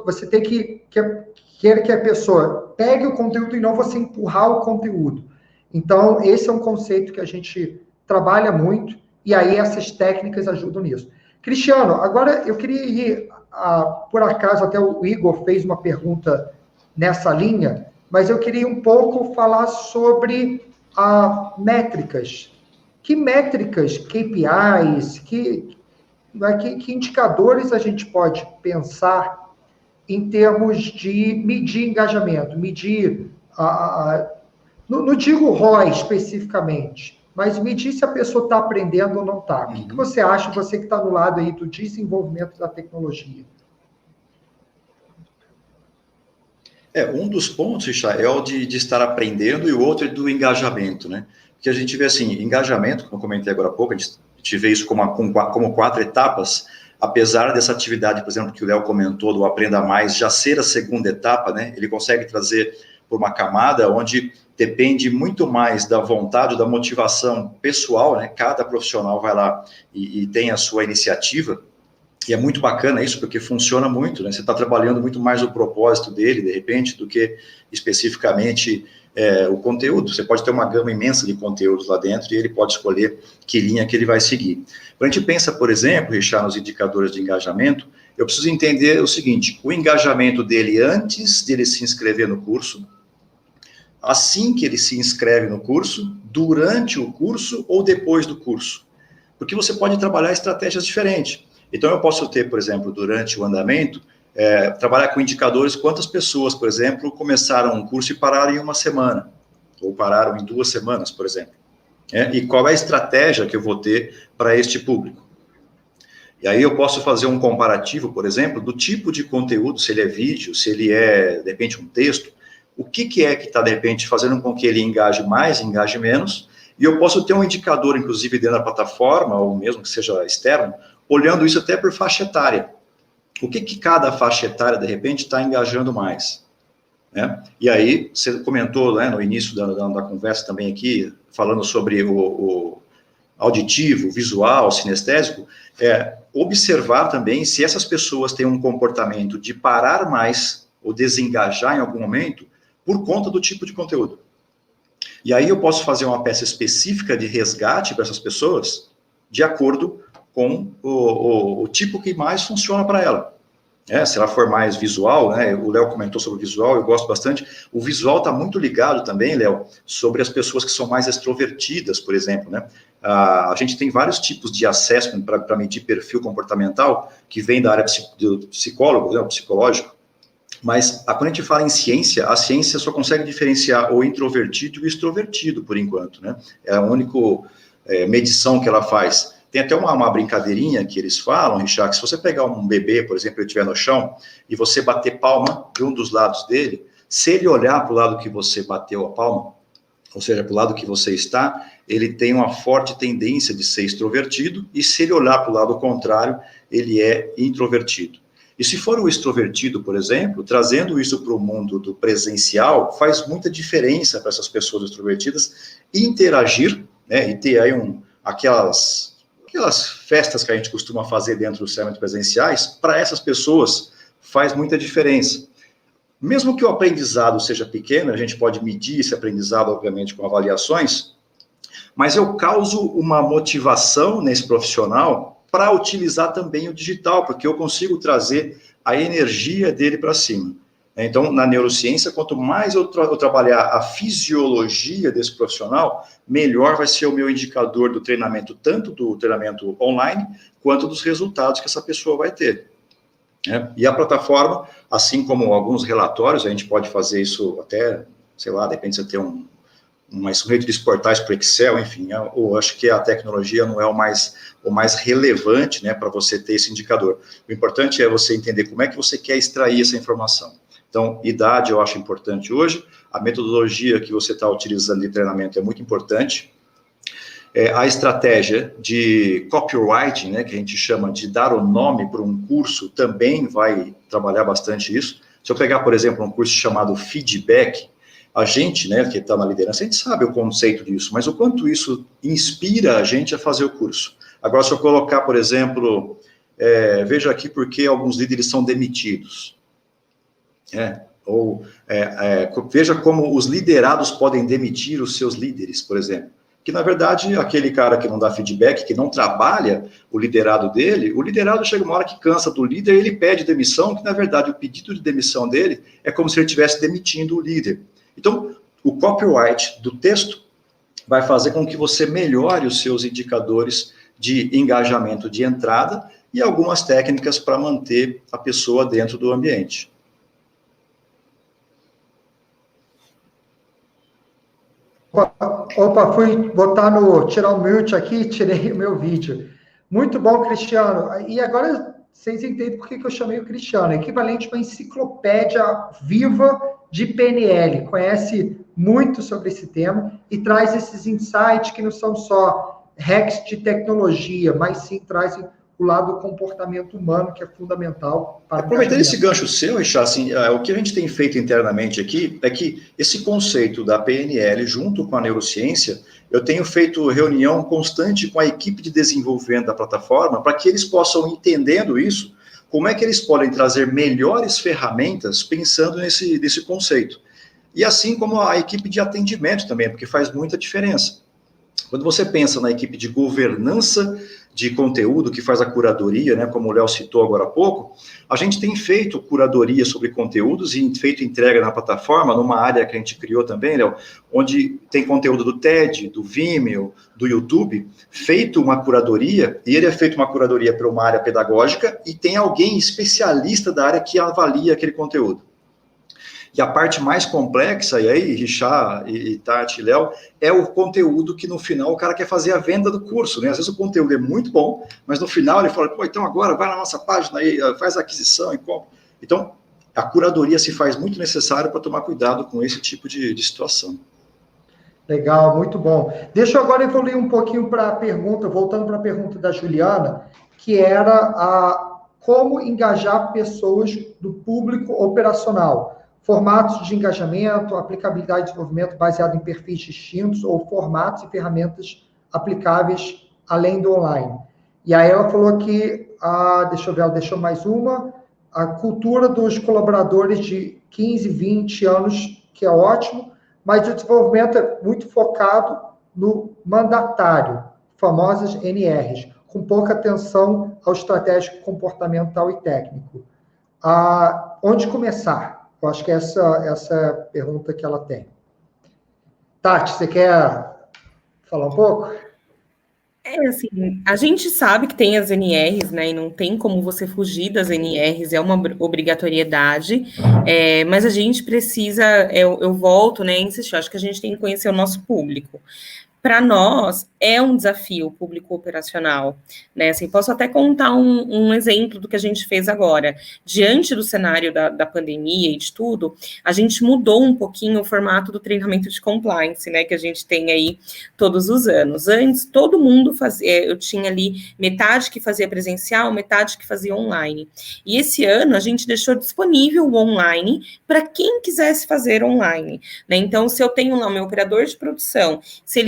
Você tem que querer que a pessoa pegue o conteúdo e não você empurrar o conteúdo. Então, esse é um conceito que a gente trabalha muito, e aí essas técnicas ajudam nisso. Cristiano, agora eu queria ir, por acaso até o Igor fez uma pergunta nessa linha, mas eu queria um pouco falar sobre métricas. Que métricas, KPIs, Que indicadores a gente pode pensar em termos de medir engajamento, medir, não digo ROI especificamente, mas medir se a pessoa está aprendendo ou não está. O que você acha, você que está no lado aí do desenvolvimento da tecnologia? Um dos pontos, Richard, é o de estar aprendendo e o outro é do engajamento, né? Porque a gente vê assim, engajamento, como eu comentei agora há pouco, a gente vê isso como 4 etapas, apesar dessa atividade, por exemplo, que o Léo comentou, do Aprenda Mais, já ser a segunda etapa, né? Ele consegue trazer por uma camada onde depende muito mais da vontade, da motivação pessoal, né? Cada profissional vai lá e tem a sua iniciativa, e é muito bacana isso, porque funciona muito, né? Você está trabalhando muito mais o propósito dele, de repente, do que especificamente o conteúdo. Você pode ter uma gama imensa de conteúdos lá dentro e ele pode escolher que linha que ele vai seguir. Quando a gente pensa, por exemplo, Richard, nos indicadores de engajamento, eu preciso entender o seguinte: o engajamento dele antes de ele se inscrever no curso, assim que ele se inscreve no curso, durante o curso ou depois do curso. Porque você pode trabalhar estratégias diferentes. Então, eu posso ter, por exemplo, durante o andamento, trabalhar com indicadores, quantas pessoas, por exemplo, começaram um curso e pararam em 1 semana, ou pararam em 2 semanas, por exemplo. E qual é a estratégia que eu vou ter para este público. E aí eu posso fazer um comparativo, por exemplo, do tipo de conteúdo, se ele é vídeo, se ele é, de repente, um texto, o que é que está, de repente, fazendo com que ele engaje mais, engaje menos, e eu posso ter um indicador, inclusive, dentro da plataforma, ou mesmo que seja externo, olhando isso até por faixa etária. O que cada faixa etária, de repente, está engajando mais? Né? E aí, você comentou, né, no início da conversa também aqui, falando sobre o auditivo, visual, sinestésico, observar também se essas pessoas têm um comportamento de parar mais ou desengajar em algum momento por conta do tipo de conteúdo. E aí eu posso fazer uma peça específica de resgate para essas pessoas de acordo com o tipo que mais funciona para ela. Se ela for mais visual, né, o Léo comentou sobre o visual, eu gosto bastante. O visual está muito ligado também, Léo, sobre as pessoas que são mais extrovertidas, por exemplo, né? A gente tem vários tipos de assessment para medir perfil comportamental, que vem da área do psicólogo, né, psicológico, mas quando a gente fala em ciência, a ciência só consegue diferenciar o introvertido e o extrovertido, por enquanto, né? É a única medição que ela faz. Tem até uma brincadeirinha que eles falam, Richard, que se você pegar um bebê, por exemplo, ele estiver no chão, e você bater palma de um dos lados dele, se ele olhar para o lado que você bateu a palma, ou seja, para o lado que você está, ele tem uma forte tendência de ser extrovertido, e se ele olhar para o lado contrário, ele é introvertido. E se for o extrovertido, por exemplo, trazendo isso para o mundo do presencial, faz muita diferença para essas pessoas extrovertidas interagir, né, e ter aí aquelas festas que a gente costuma fazer dentro dos cenários presenciais, para essas pessoas faz muita diferença. Mesmo que o aprendizado seja pequeno, a gente pode medir esse aprendizado, obviamente, com avaliações, mas eu causo uma motivação nesse profissional para utilizar também o digital, porque eu consigo trazer a energia dele para cima. Então, na neurociência, quanto mais eu trabalhar a fisiologia desse profissional, melhor vai ser o meu indicador do treinamento, tanto do treinamento online, quanto dos resultados que essa pessoa vai ter. E a plataforma, assim como alguns relatórios, a gente pode fazer isso até, sei lá, depende se você ter um rede de portais para Excel, enfim, eu acho que a tecnologia não é o mais relevante, né, para você ter esse indicador. O importante é você entender como é que você quer extrair essa informação. Então, idade eu acho importante hoje, a metodologia que você está utilizando de treinamento é muito importante, a estratégia de copywriting, né, que a gente chama de dar o nome para um curso, também vai trabalhar bastante isso. Se eu pegar, por exemplo, um curso chamado Feedback, a gente, né, que está na liderança, a gente sabe o conceito disso, mas o quanto isso inspira a gente a fazer o curso. Agora, se eu colocar, por exemplo, veja aqui porque alguns líderes são demitidos. Veja como os liderados podem demitir os seus líderes, por exemplo. Que, na verdade, aquele cara que não dá feedback, que não trabalha o liderado dele, o liderado chega uma hora que cansa do líder e ele pede demissão, que, na verdade, o pedido de demissão dele é como se ele estivesse demitindo o líder. Então, o copyright do texto vai fazer com que você melhore os seus indicadores de engajamento de entrada e algumas técnicas para manter a pessoa dentro do ambiente. Opa, fui tirar o mute aqui, tirei o meu vídeo. Muito bom, Cristiano. E agora vocês entendem por que eu chamei o Cristiano. É equivalente a uma enciclopédia viva de PNL. Conhece muito sobre esse tema e traz esses insights que não são só hacks de tecnologia, mas sim trazem o lado do comportamento humano, que é fundamental para aproveitando esse gancho seu, Richard, assim, o que a gente tem feito internamente aqui é que esse conceito da PNL, junto com a neurociência, eu tenho feito reunião constante com a equipe de desenvolvimento da plataforma para que eles possam, entendendo isso, como é que eles podem trazer melhores ferramentas pensando nesse conceito. E assim como a equipe de atendimento também, porque faz muita diferença. Quando você pensa na equipe de governança de conteúdo, que faz a curadoria, né, como o Léo citou agora há pouco, a gente tem feito curadoria sobre conteúdos e feito entrega na plataforma, numa área que a gente criou também, Léo, onde tem conteúdo do TED, do Vimeo, do YouTube, feito uma curadoria, e ele é feito uma curadoria para uma área pedagógica, e tem alguém especialista da área que avalia aquele conteúdo. E a parte mais complexa, e aí, Richard e Tati e Léo, é o conteúdo que no final o cara quer fazer a venda do curso, né? Às vezes o conteúdo é muito bom, mas no final ele fala, pô, então agora vai na nossa página aí, faz a aquisição e compra. Então, a curadoria se faz muito necessária para tomar cuidado com esse tipo de situação. Legal, muito bom. Deixa eu agora evoluir um pouquinho para a pergunta, voltando para a pergunta da Juliana, que era como engajar pessoas do público operacional. Formatos de engajamento, aplicabilidade de desenvolvimento baseado em perfis distintos ou formatos e ferramentas aplicáveis além do online. E aí ela falou que, deixa eu ver, ela deixou mais uma, a cultura dos colaboradores de 15, 20 anos, que é ótimo, mas o desenvolvimento é muito focado no mandatário, famosas NRs, com pouca atenção ao estratégico comportamental e técnico. Onde começar? Eu acho que essa é a pergunta que ela tem. Tati, você quer falar um pouco? Assim, a gente sabe que tem as NRs, né, e não tem como você fugir das NRs, é uma obrigatoriedade, mas a gente precisa, eu volto, né, a insistir, acho que a gente tem que conhecer o nosso público. Para nós, é um desafio público operacional, né? Assim, posso até contar um exemplo do que a gente fez agora. Diante do cenário da pandemia e de tudo, a gente mudou um pouquinho o formato do treinamento de compliance, né? Que a gente tem aí todos os anos. Antes, todo mundo fazia, eu tinha ali metade que fazia presencial, metade que fazia online. E esse ano, a gente deixou disponível o online para quem quisesse fazer online, né? Então, se eu tenho lá o meu operador de produção, se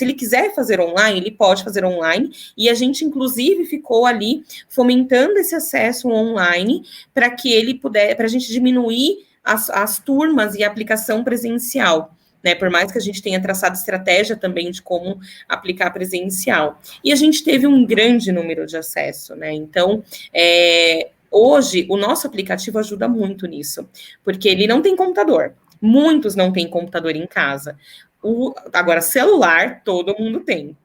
ele quiser fazer online, ele pode fazer online, e a gente, inclusive, ficou ali fomentando esse acesso online para que ele pudesse, para a gente diminuir as turmas e a aplicação presencial, né? Por mais que a gente tenha traçado estratégia também de como aplicar presencial. E a gente teve um grande número de acesso, né? Então, hoje, o nosso aplicativo ajuda muito nisso, porque ele não tem computador. Muitos não têm computador em casa. Agora, celular, todo mundo tem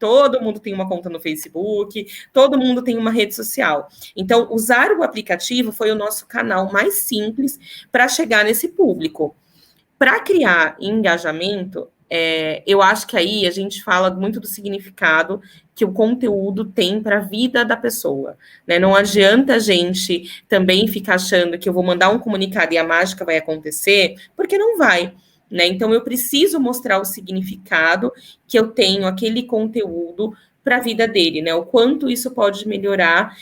uma conta no Facebook, todo mundo tem uma rede social. Então, usar o aplicativo foi o nosso canal mais simples para chegar nesse público. Para criar engajamento, eu acho que aí a gente fala muito do significado que o conteúdo tem para a vida da pessoa, né? Não adianta a gente também ficar achando que eu vou mandar um comunicado e a mágica vai acontecer, porque não vai. Né? Então, eu preciso mostrar o significado que eu tenho, aquele conteúdo para a vida dele, né? O quanto isso pode melhorar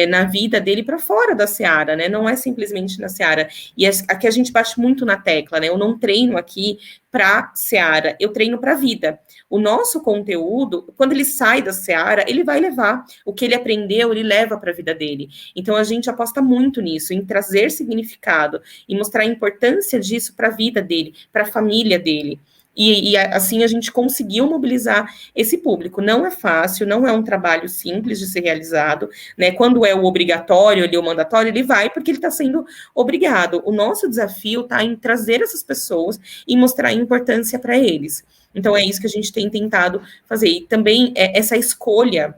na vida dele para fora da seara, né? Não é simplesmente na seara. E aqui a gente bate muito na tecla, né? Eu não treino aqui para seara, eu treino para a vida. O nosso conteúdo, quando ele sai da seara, ele vai levar. O que ele aprendeu, ele leva para a vida dele. Então, a gente aposta muito nisso, em trazer significado e mostrar a importância disso para a vida dele, para a família dele. E assim a gente conseguiu mobilizar esse público. Não é fácil, não é um trabalho simples de ser realizado, né? Quando é o obrigatório, o mandatório, ele vai porque ele está sendo obrigado. O nosso desafio está em trazer essas pessoas e mostrar a importância para eles. Então, é isso que a gente tem tentado fazer. E também essa escolha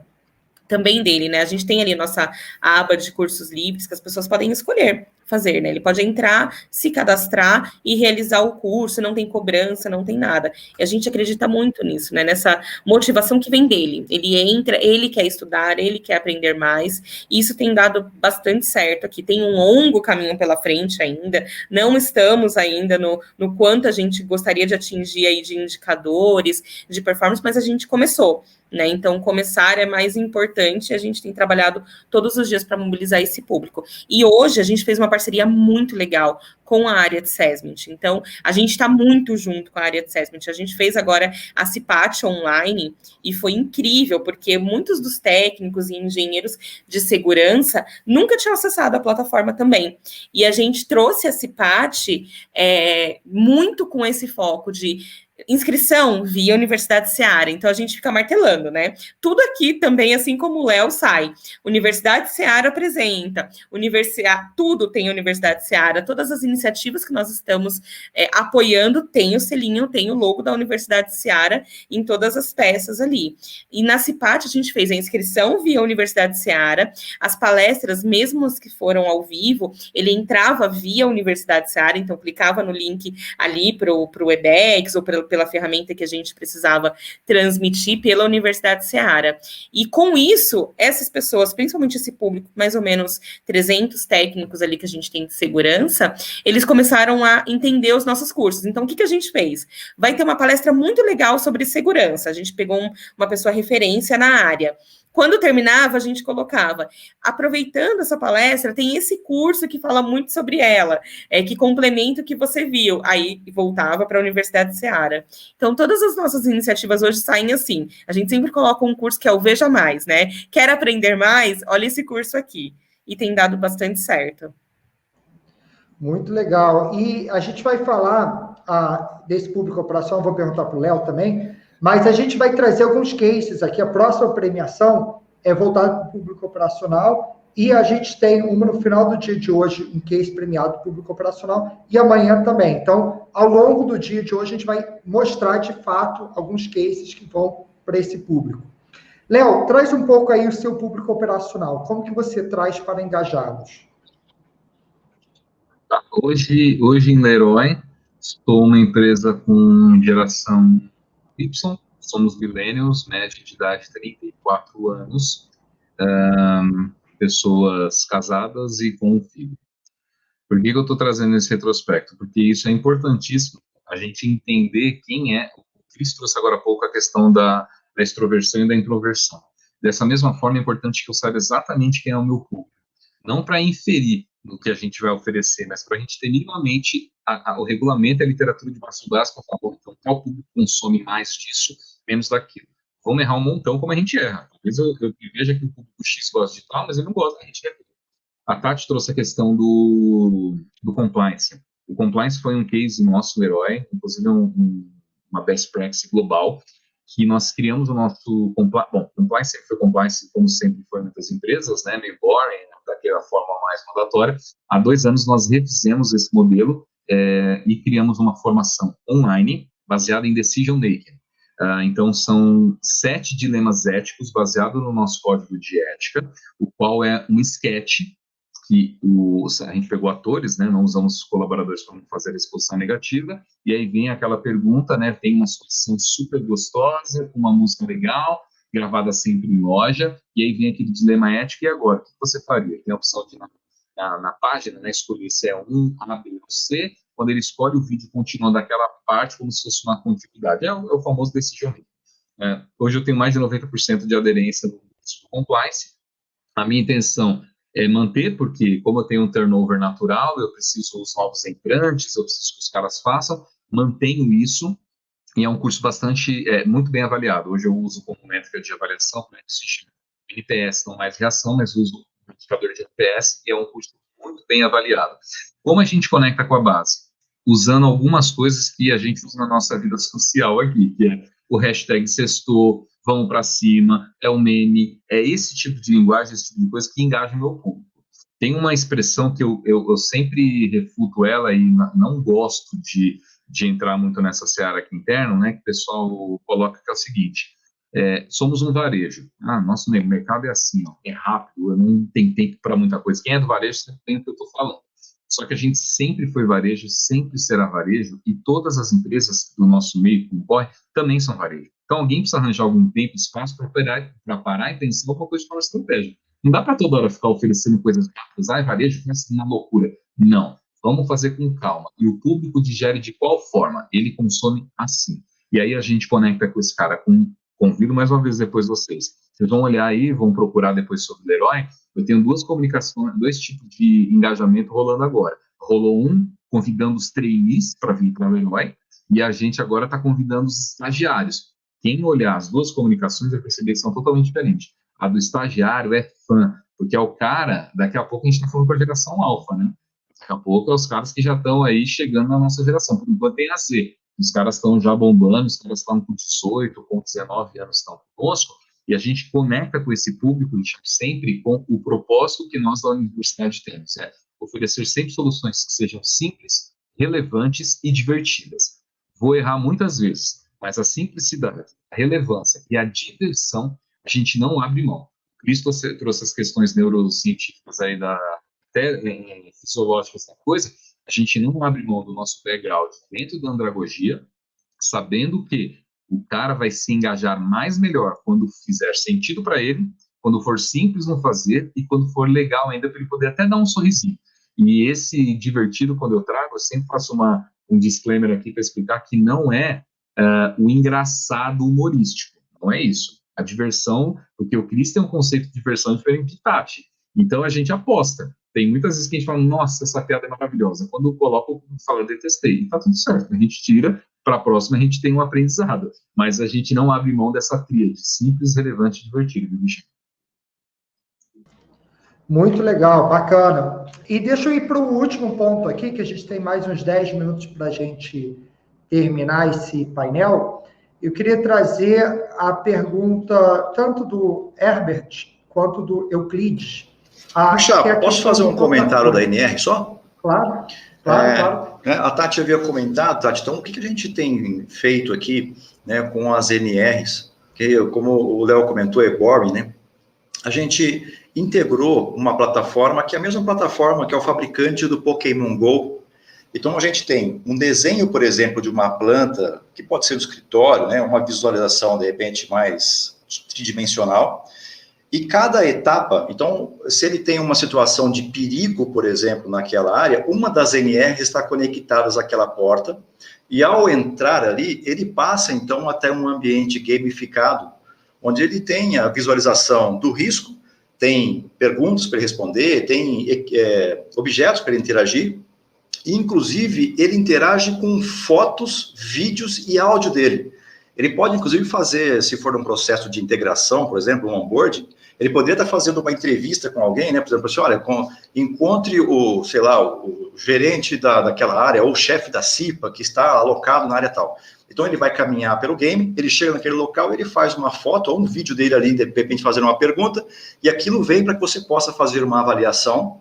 também dele, né? A gente tem ali nossa aba de cursos livres que as pessoas podem escolher fazer, né? Ele pode entrar, se cadastrar e realizar o curso, não tem cobrança, não tem nada. E a gente acredita muito nisso, né? Nessa motivação que vem dele. Ele entra, ele quer estudar, ele quer aprender mais, e isso tem dado bastante certo aqui. Tem um longo caminho pela frente ainda, não estamos ainda no quanto a gente gostaria de atingir aí de indicadores, de performance, mas a gente começou. Né? Então, começar é mais importante, a gente tem trabalhado todos os dias para mobilizar esse público. E hoje a gente fez uma parceria muito legal com a área de Sesment. Então, a gente está muito junto com a área de Sesment. A gente fez agora a CIPAT online e foi incrível, porque muitos dos técnicos e engenheiros de segurança nunca tinham acessado a plataforma também. E a gente trouxe a CIPAT muito com esse foco de inscrição via Universidade Seara, então a gente fica martelando, né? Tudo aqui também, assim como o Léo, sai. Universidade Seara apresenta, tudo tem Universidade Seara, todas as iniciativas que nós estamos apoiando tem o selinho, tem o logo da Universidade Seara em todas as peças ali. E na CIPAT a gente fez a inscrição via Universidade Seara, as palestras, mesmo as que foram ao vivo, ele entrava via Universidade Seara, então clicava no link ali para o edX ou pela ferramenta que a gente precisava transmitir pela Universidade Seara. E com isso, essas pessoas, principalmente esse público, mais ou menos 300 técnicos ali que a gente tem de segurança, eles começaram a entender os nossos cursos. Então, o que a gente fez? Vai ter uma palestra muito legal sobre segurança. A gente pegou uma pessoa referência na área. Quando terminava, a gente colocava, aproveitando essa palestra, tem esse curso que fala muito sobre ela, que complementa o que você viu. Aí voltava para a Universidade Seara. Então, todas as nossas iniciativas hoje saem assim. A gente sempre coloca um curso que é o Veja Mais, né? Quer aprender mais? Olha esse curso aqui. E tem dado bastante certo. Muito legal. E a gente vai falar desse público operacional, vou perguntar para o Léo também, mas a gente vai trazer alguns cases aqui. A próxima premiação é voltada para o público operacional e a gente tem no final do dia de hoje um case premiado do público operacional e amanhã também. Então, ao longo do dia de hoje, a gente vai mostrar de fato alguns cases que vão para esse público. Léo, traz um pouco aí o seu público operacional. Como que você traz para engajá-los? Tá. Hoje em Leroy, estou uma empresa com geração Y, somos millennials, média de idade 34 anos, pessoas casadas e com um filho. Por que eu estou trazendo esse retrospecto? Porque isso é importantíssimo, a gente entender quem é. O Cris trouxe agora há pouco a questão da extroversão e da introversão. Dessa mesma forma, é importante que eu saiba exatamente quem é o meu público. Não para inferir no que a gente vai oferecer, mas para a gente ter minimamente o regulamento e a literatura de baixo básico para falar, então, qual público consome mais disso, menos daquilo. Vamos errar um montão como a gente erra. Talvez eu veja que o público X gosta de tal, mas ele não gosta, a gente erra. A Tati trouxe a questão do compliance. O compliance foi um case nosso, Leroy, inclusive uma best practice global, que nós criamos o nosso compliance sempre foi compliance, como sempre foi muitas empresas, né, meio boring, daquela forma mais mandatória. Há 2 anos nós refizemos esse modelo e criamos uma formação online baseada em decision making. Então, são 7 dilemas éticos baseados no nosso código de ética, o qual é um sketch que a gente pegou atores, né, não usamos colaboradores para não fazer a exposição negativa, e aí vem aquela pergunta, né, tem uma situação super gostosa, com uma música legal, gravada sempre em loja, e aí vem aquele dilema ético, e agora, o que você faria? Tem a opção de, na página, né, escolher se é um, A, B ou C, quando ele escolhe o vídeo continuando daquela parte, como se fosse uma continuidade. É o famoso decision making. Hoje eu tenho mais de 90% de aderência no compliance. A minha intenção é manter, porque como eu tenho um turnover natural, eu preciso dos novos entrantes, eu preciso que os caras façam, mantenho isso, e é um curso muito bem avaliado. Hoje eu uso como métrica de avaliação, né, que se chama NPS, não mais reação, mas uso o indicador de NPS, e é um curso muito bem avaliado. Como a gente conecta com a base? Usando algumas coisas que a gente usa na nossa vida social aqui, que é o hashtag sextou, vamos para cima, é o meme, é esse tipo de linguagem, esse tipo de coisa que engaja o meu público. Tem uma expressão que eu sempre refuto ela e não gosto de entrar muito nessa seara aqui interna, né, que o pessoal coloca que é o seguinte, somos um varejo. Nosso mercado é assim, ó, é rápido, eu não tenho tempo para muita coisa. Quem é do varejo sempre tem o que eu estou falando. Só que a gente sempre foi varejo, sempre será varejo, e todas as empresas do nosso meio que concorre também são varejo. Então, alguém precisa arranjar algum tempo, espaço para parar e pensar alguma coisa de forma estratégica. Não dá para toda hora ficar oferecendo coisas rápidas. Varejo é assim, uma loucura. Não. Vamos fazer com calma. E o público digere de qual forma? Ele consome assim. E aí a gente conecta com esse cara. Convido mais uma vez depois vocês. Vocês vão olhar aí, vão procurar depois sobre o Leroy. Eu tenho duas comunicações, 2 tipos de engajamento rolando agora. Rolou um convidando os trainees para vir para o Leroy, e a gente agora está convidando os estagiários. Quem olhar as duas comunicações vai perceber que são totalmente diferentes. A do estagiário é fã, porque é o cara, daqui a pouco a gente está falando com a geração alfa, né? Daqui a pouco é os caras que já estão aí chegando na nossa geração. Por enquanto tem a Z. Os caras estão já bombando, os caras estão com 18, com 19 anos estão conosco, e a gente conecta com esse público sempre com o propósito que nós da universidade temos, oferecer sempre soluções que sejam simples, relevantes e divertidas. Vou errar muitas vezes, mas a simplicidade, a relevância e a diversão, a gente não abre mão. Por isso você trouxe as questões neurocientíficas aí até fisiológicas da coisa, a gente não abre mão do nosso background dentro da andragogia, sabendo que o cara vai se engajar mais melhor quando fizer sentido para ele, quando for simples no fazer e quando for legal ainda para ele poder até dar um sorrisinho. E esse divertido, quando eu trago, eu sempre faço um disclaimer aqui para explicar que não é o engraçado humorístico, não é isso. A diversão, porque o Cris tem um conceito de diversão diferente de Tati. Então a gente aposta. Tem muitas vezes que a gente fala, nossa, essa piada é maravilhosa. Quando eu coloco, eu falo, detestei. E tá tudo certo. A gente tira, para a próxima a gente tem um aprendizado. Mas a gente não abre mão dessa tríade, simples, relevante e divertido, viu, Michel? Muito legal, bacana. E deixa eu ir para o último ponto aqui, que a gente tem mais uns 10 minutos para a gente terminar esse painel. Eu queria trazer a pergunta tanto do Herbert quanto do Euclides. Michel, posso fazer um comentário da NR só? Claro. A Tati havia comentado, Tati, então o que a gente tem feito aqui, né, com as NRs, que, como o Léo comentou, é boring, né? A gente integrou uma plataforma que é a mesma plataforma que é o fabricante do Pokémon GO. Então, a gente tem um desenho, por exemplo, de uma planta, que pode ser do escritório, né, uma visualização, de repente, mais tridimensional, e cada etapa, então, se ele tem uma situação de perigo, por exemplo, naquela área, uma das NRs está conectada àquela porta, e ao entrar ali, ele passa, então, até um ambiente gamificado, onde ele tem a visualização do risco, tem perguntas para ele responder, tem objetos para ele interagir, e, inclusive, ele interage com fotos, vídeos e áudio dele. Ele pode, inclusive, fazer, se for um processo de integração, por exemplo, um onboarding, ele poderia estar fazendo uma entrevista com alguém, né? Por exemplo, assim, olha, encontre o gerente daquela área, ou o chefe da CIPA, que está alocado na área tal. Então, ele vai caminhar pelo game, ele chega naquele local, ele faz uma foto ou um vídeo dele ali, de repente, fazendo uma pergunta, e aquilo vem para que você possa fazer uma avaliação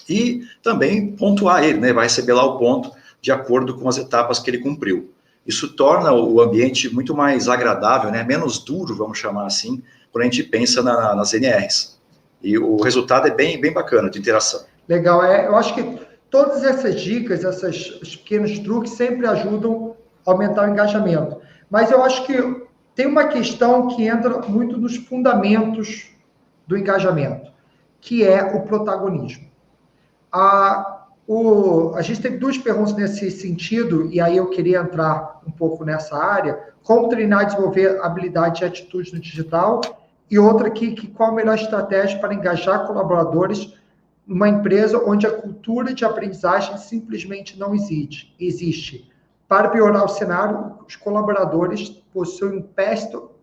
e também pontuar ele, né? Vai receber lá o ponto de acordo com as etapas que ele cumpriu. Isso torna o ambiente muito mais agradável, né? Menos duro, vamos chamar assim, quando a gente pensa nas NRs. E o resultado é bem bacana de interação. Legal. Eu acho que todas essas dicas, esses pequenos truques sempre ajudam a aumentar o engajamento. Mas eu acho que tem uma questão que entra muito nos fundamentos do engajamento, que é o protagonismo. A gente teve 2 perguntas nesse sentido, e aí eu queria entrar um pouco nessa área. Como treinar e desenvolver habilidade e atitude no digital? E outra aqui, qual a melhor estratégia para engajar colaboradores numa empresa onde a cultura de aprendizagem simplesmente não existe? Para piorar o cenário, os colaboradores possuem um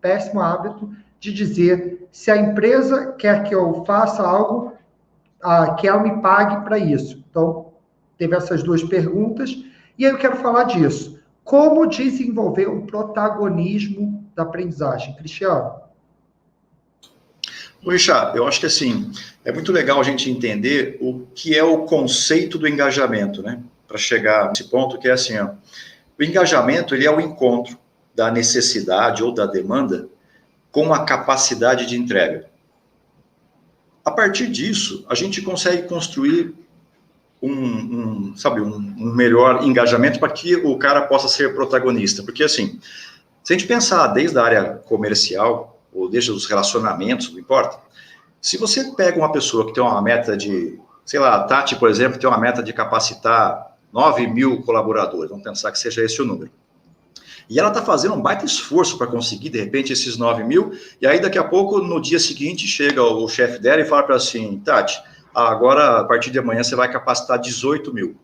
péssimo hábito de dizer: se a empresa quer que eu faça algo, que ela me pague para isso. Então, teve essas 2 perguntas, e aí eu quero falar disso. Como desenvolver o protagonismo da aprendizagem? Cristiano? Richard, eu acho que assim, é muito legal a gente entender o que é o conceito do engajamento, né? Para chegar nesse ponto que é assim, o engajamento, ele é o encontro da necessidade ou da demanda com a capacidade de entrega. A partir disso, a gente consegue construir um melhor engajamento para que o cara possa ser protagonista. Porque, assim, se a gente pensar desde a área comercial, ou desde os relacionamentos, não importa, se você pega uma pessoa que tem uma meta de, sei lá, a Tati, por exemplo, tem uma meta de capacitar 9.000 colaboradores, vamos pensar que seja esse o número. E ela está fazendo um baita esforço para conseguir, de repente, esses 9.000, e aí daqui a pouco, no dia seguinte, chega o chefe dela e fala para ela assim, Tati, agora, a partir de amanhã, você vai capacitar 18.000.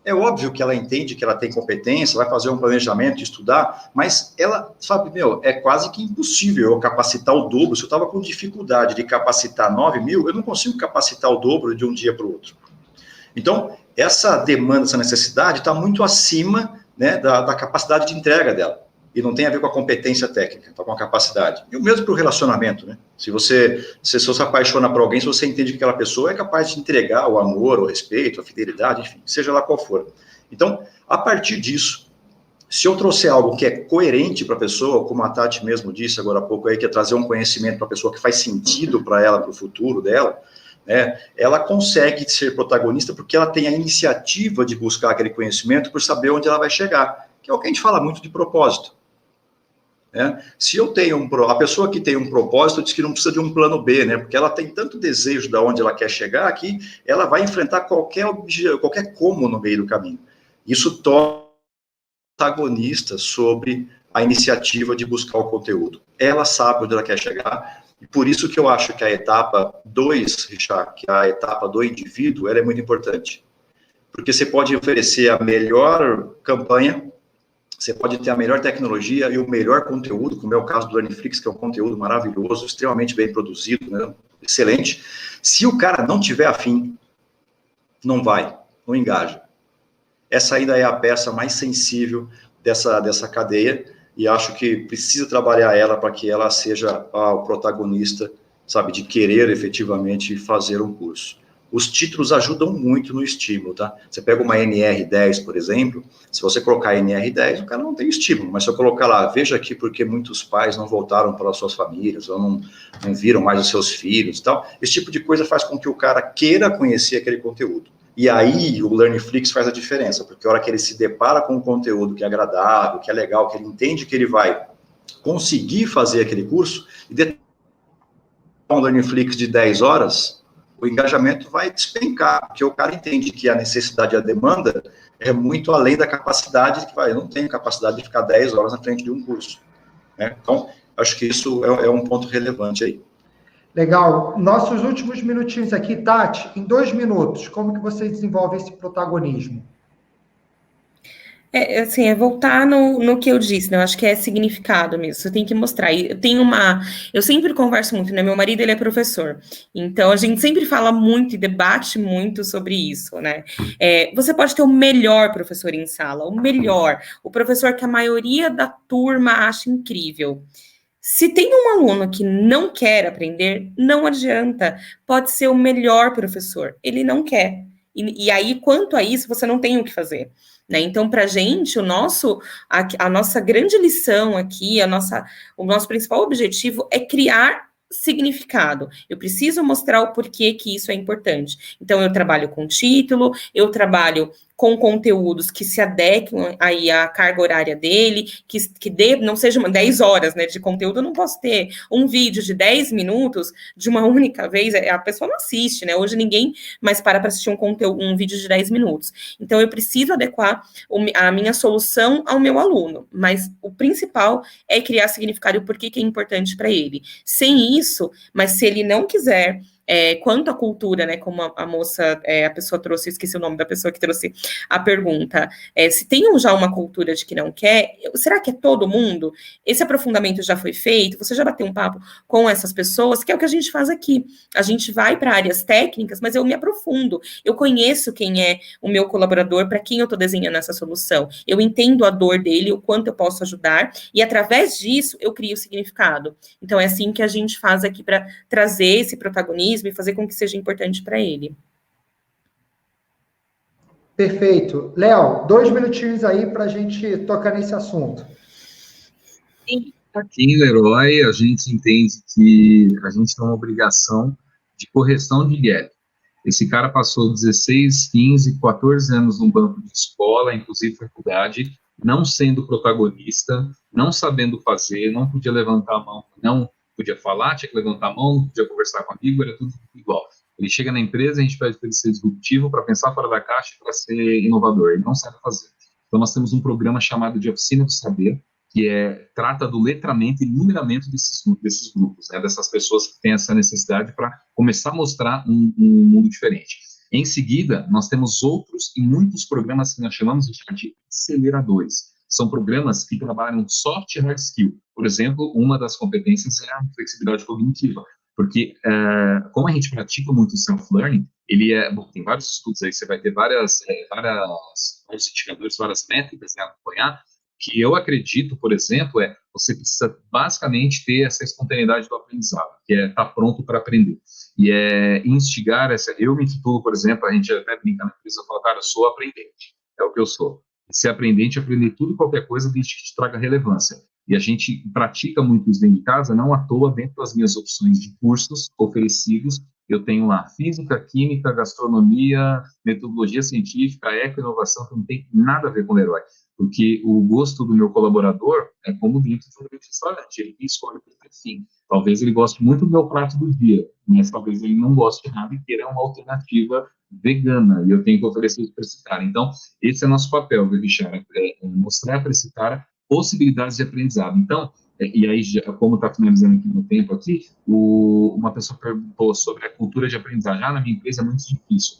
É óbvio que ela entende que ela tem competência, vai fazer um planejamento, estudar, mas ela, sabe, é quase que impossível eu capacitar o dobro. Se eu estava com dificuldade de capacitar 9.000, eu não consigo capacitar o dobro de um dia para o outro. Então, essa demanda, essa necessidade está muito acima, né, da capacidade de entrega dela. E não tem a ver com a competência técnica, está com a capacidade. E o mesmo para o relacionamento, né? Se você se apaixona por alguém, se você entende que aquela pessoa é capaz de entregar o amor, o respeito, a fidelidade, enfim, seja lá qual for. Então, a partir disso, se eu trouxer algo que é coerente para a pessoa, como a Tati mesmo disse agora há pouco aí, que é trazer um conhecimento para a pessoa que faz sentido para ela, para o futuro dela, né, ela consegue ser protagonista porque ela tem a iniciativa de buscar aquele conhecimento por saber onde ela vai chegar, que é o que a gente fala muito de propósito. Se eu tenho a pessoa que tem um propósito diz que não precisa de um plano B, né? Porque ela tem tanto desejo de onde ela quer chegar que ela vai enfrentar qualquer como no meio do caminho. Isso torna protagonista sobre a iniciativa de buscar o conteúdo. Ela sabe onde ela quer chegar, e por isso que eu acho que a etapa 2, Richard, que é a etapa do indivíduo, ela é muito importante. Porque você pode oferecer a melhor campanha, você pode ter a melhor tecnologia e o melhor conteúdo, como é o caso do LearnFlix, que é um conteúdo maravilhoso, extremamente bem produzido, né? Excelente. Se o cara não tiver afim, não engaja. Essa ainda é a peça mais sensível dessa cadeia, e acho que precisa trabalhar ela para que ela seja o protagonista, sabe, de querer efetivamente fazer um curso. Os títulos ajudam muito no estímulo, tá? Você pega uma NR10, por exemplo, se você colocar NR10, o cara não tem estímulo, mas se eu colocar lá, veja aqui porque muitos pais não voltaram para as suas famílias, ou não viram mais os seus filhos e tal, esse tipo de coisa faz com que o cara queira conhecer aquele conteúdo. E aí o LearnFlix faz a diferença, porque a hora que ele se depara com um conteúdo que é agradável, que é legal, que ele entende que ele vai conseguir fazer aquele curso, e um LearnFlix de 10 horas, o engajamento vai despencar, porque o cara entende que a necessidade e a demanda é muito além da capacidade, que eu não tenho capacidade de ficar 10 horas na frente de um curso. Né? Então, acho que isso é um ponto relevante aí. Legal. Nossos últimos minutinhos aqui, Tati, em 2 minutos, como que você desenvolve esse protagonismo? É voltar no que eu disse, né? Eu acho que é significado mesmo. Você tem que mostrar. Eu sempre converso muito, né? Meu marido, ele é professor. Então, a gente sempre fala muito e debate muito sobre isso, né? Você pode ter o melhor professor em sala, o professor que a maioria da turma acha incrível. Se tem um aluno que não quer aprender, não adianta. Pode ser o melhor professor. Ele não quer. E aí, quanto a isso, você não tem o que fazer. Né? Então, para a gente, a nossa grande lição aqui, o nosso principal objetivo é criar significado. Eu preciso mostrar o porquê que isso é importante. Então, eu trabalho com título, eu trabalho com conteúdos que se adequem aí à carga horária dele, que não seja 10 horas, né, de conteúdo. Eu não posso ter um vídeo de 10 minutos de uma única vez, a pessoa não assiste, né? Hoje ninguém mais para assistir um vídeo de 10 minutos. Então, eu preciso adequar a minha solução ao meu aluno, mas o principal é criar significado e o porquê que é importante para ele. Sem isso, mas se ele não quiser, quanto à cultura, né, como a moça, a pessoa trouxe, eu esqueci o nome da pessoa que trouxe a pergunta, se tem já uma cultura de que não quer, será que é todo mundo? Esse aprofundamento já foi feito? Você já bateu um papo com essas pessoas? Que é o que a gente faz aqui. A gente vai para áreas técnicas, mas eu me aprofundo. Eu conheço quem é o meu colaborador, para quem eu estou desenhando essa solução. Eu entendo a dor dele, o quanto eu posso ajudar, e através disso eu crio significado. Então é assim que a gente faz aqui para trazer esse protagonismo e fazer com que seja importante para ele. Perfeito. Léo, 2 minutinhos aí para a gente tocar nesse assunto. Sim. Aqui em Leroy, a gente entende que a gente tem uma obrigação de correção de gap. Esse cara passou 16, 15, 14 anos num banco de escola, inclusive faculdade, não sendo protagonista, não sabendo fazer, não podia levantar a mão, não podia falar, tinha que levantar a mão, não podia conversar com amigo, era tudo igual. Ele chega na empresa, a gente pede para ele ser disruptivo, para pensar fora da caixa, para ser inovador, ele não sabe fazer. Então, nós temos um programa chamado de Oficina do Saber, que trata do letramento e numeramento desses grupos, né, dessas pessoas que têm essa necessidade para começar a mostrar um mundo diferente. Em seguida, nós temos outros e muitos programas que nós chamamos de aceleradores. São programas que trabalham soft e hard skill. Por exemplo, uma das competências é a flexibilidade cognitiva, porque como a gente pratica muito o self-learning, bom, tem vários estudos aí, você vai ter vários indicadores, várias métricas a acompanhar, que eu acredito, por exemplo, você precisa basicamente ter essa espontaneidade do aprendizado, que é estar pronto para aprender. E instigar eu me intitulo, por exemplo, a gente até brinca na empresa, fala, cara, eu sou aprendente, é o que eu sou. Ser aprendente é aprender tudo e qualquer coisa desde que te traga relevância. E a gente pratica muito isso dentro de casa, não à toa, dentro das minhas opções de cursos oferecidos, eu tenho lá física, química, gastronomia, metodologia científica, eco-inovação, que não tem nada a ver com o Leroy. Porque o gosto do meu colaborador é como dentro de um restaurante, ele escolhe o que tem fim. Talvez ele goste muito do meu prato do dia, mas talvez ele não goste de nada e queira uma alternativa vegana, e eu tenho que oferecer isso para esse cara. Então, esse é nosso papel, Richard, mostrar para esse cara possibilidades de aprendizado. Então, e aí, como está finalizando aqui no tempo aqui, uma pessoa perguntou sobre a cultura de aprendizagem. Na minha empresa é muito difícil.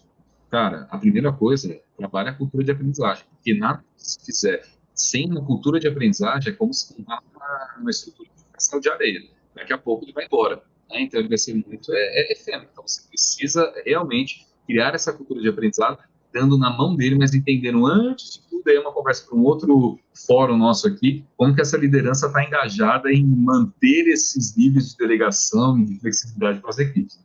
Cara, a primeira coisa é trabalhar a cultura de aprendizagem, porque nada que se fizer sem uma cultura de aprendizagem é como se montar uma estrutura de castelo de areia. Daqui a pouco ele vai embora, né? Então ele vai ser muito efêmero. Então você precisa realmente criar essa cultura de aprendizado, dando na mão dele, mas entendendo antes de tudo, aí uma conversa para um outro fórum nosso aqui, como que essa liderança está engajada em manter esses níveis de delegação e de flexibilidade para as equipes.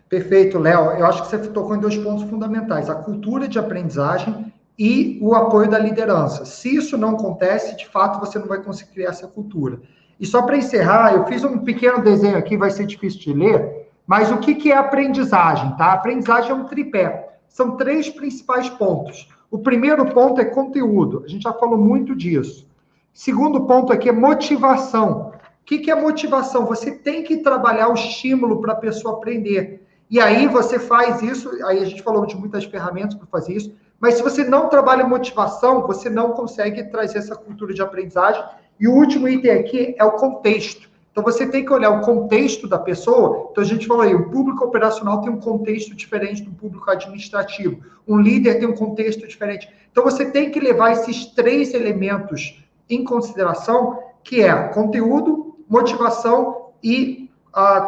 Perfeito, Léo. Eu acho que você tocou em 2 pontos fundamentais: a cultura de aprendizagem e o apoio da liderança. Se isso não acontece, de fato, você não vai conseguir criar essa cultura. E só para encerrar, eu fiz um pequeno desenho aqui, vai ser difícil de ler, mas o que é aprendizagem, tá? A aprendizagem é um tripé. São 3 principais pontos. O primeiro ponto é conteúdo. A gente já falou muito disso. Segundo ponto aqui é motivação. O que é motivação? Você tem que trabalhar o estímulo para a pessoa aprender. E aí você faz isso, aí a gente falou de muitas ferramentas para fazer isso, mas se você não trabalha motivação, você não consegue trazer essa cultura de aprendizagem. E o último item aqui é o contexto. Então você tem que olhar o contexto da pessoa. Então a gente falou aí, o público operacional tem um contexto diferente do público administrativo. Um líder tem um contexto diferente. Então você tem que levar esses 3 elementos em consideração, que é conteúdo, motivação e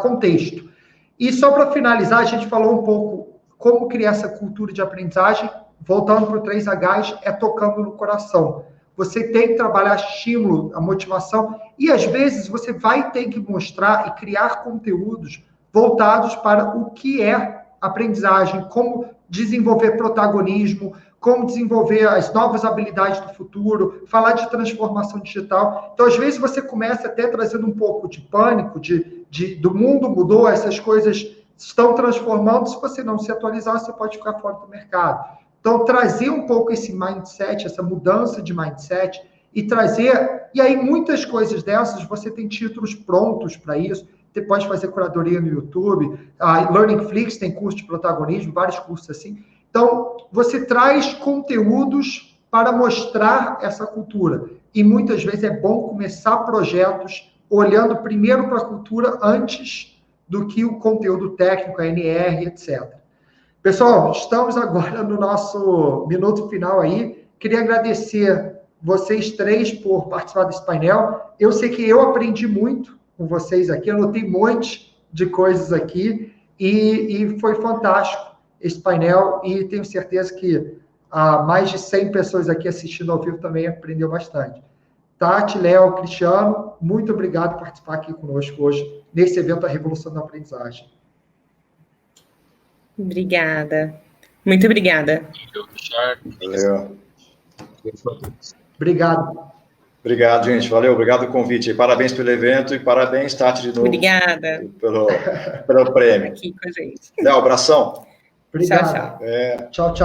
contexto. E só para finalizar, a gente falou um pouco como criar essa cultura de aprendizagem, voltando para o 3Hs, é tocando no coração. Você tem que trabalhar estímulo, a motivação, e às vezes você vai ter que mostrar e criar conteúdos voltados para o que é aprendizagem, como desenvolver protagonismo, como desenvolver as novas habilidades do futuro, falar de transformação digital. Então, às vezes, você começa até trazendo um pouco de pânico, do mundo mudou, essas coisas estão transformando. Se você não se atualizar, você pode ficar fora do mercado. Então, trazer um pouco esse mindset, essa mudança de mindset, e trazer... E aí, muitas coisas dessas, você tem títulos prontos para isso. Você pode fazer curadoria no YouTube. A LearningFlix tem curso de protagonismo, vários cursos assim. Então, você traz conteúdos para mostrar essa cultura. E muitas vezes é bom começar projetos olhando primeiro para a cultura antes do que o conteúdo técnico, a NR, etc. Pessoal, estamos agora no nosso minuto final aí. Queria agradecer vocês 3 por participar desse painel. Eu sei que eu aprendi muito com vocês aqui, anotei um monte de coisas aqui e foi fantástico esse painel, e tenho certeza que mais de 100 pessoas aqui assistindo ao vivo também aprendeu bastante. Tati, Léo, Cristiano, muito obrigado por participar aqui conosco hoje, nesse evento A Revolução da Aprendizagem. Obrigada. Muito obrigada. Valeu. Obrigado. Obrigado, gente. Valeu, obrigado pelo convite. Parabéns pelo evento e parabéns, Tati, de novo. Obrigada. Pelo prêmio. Aqui com a gente. Léo, abração. Obrigado. Tchau, tchau. Tchau, tchau.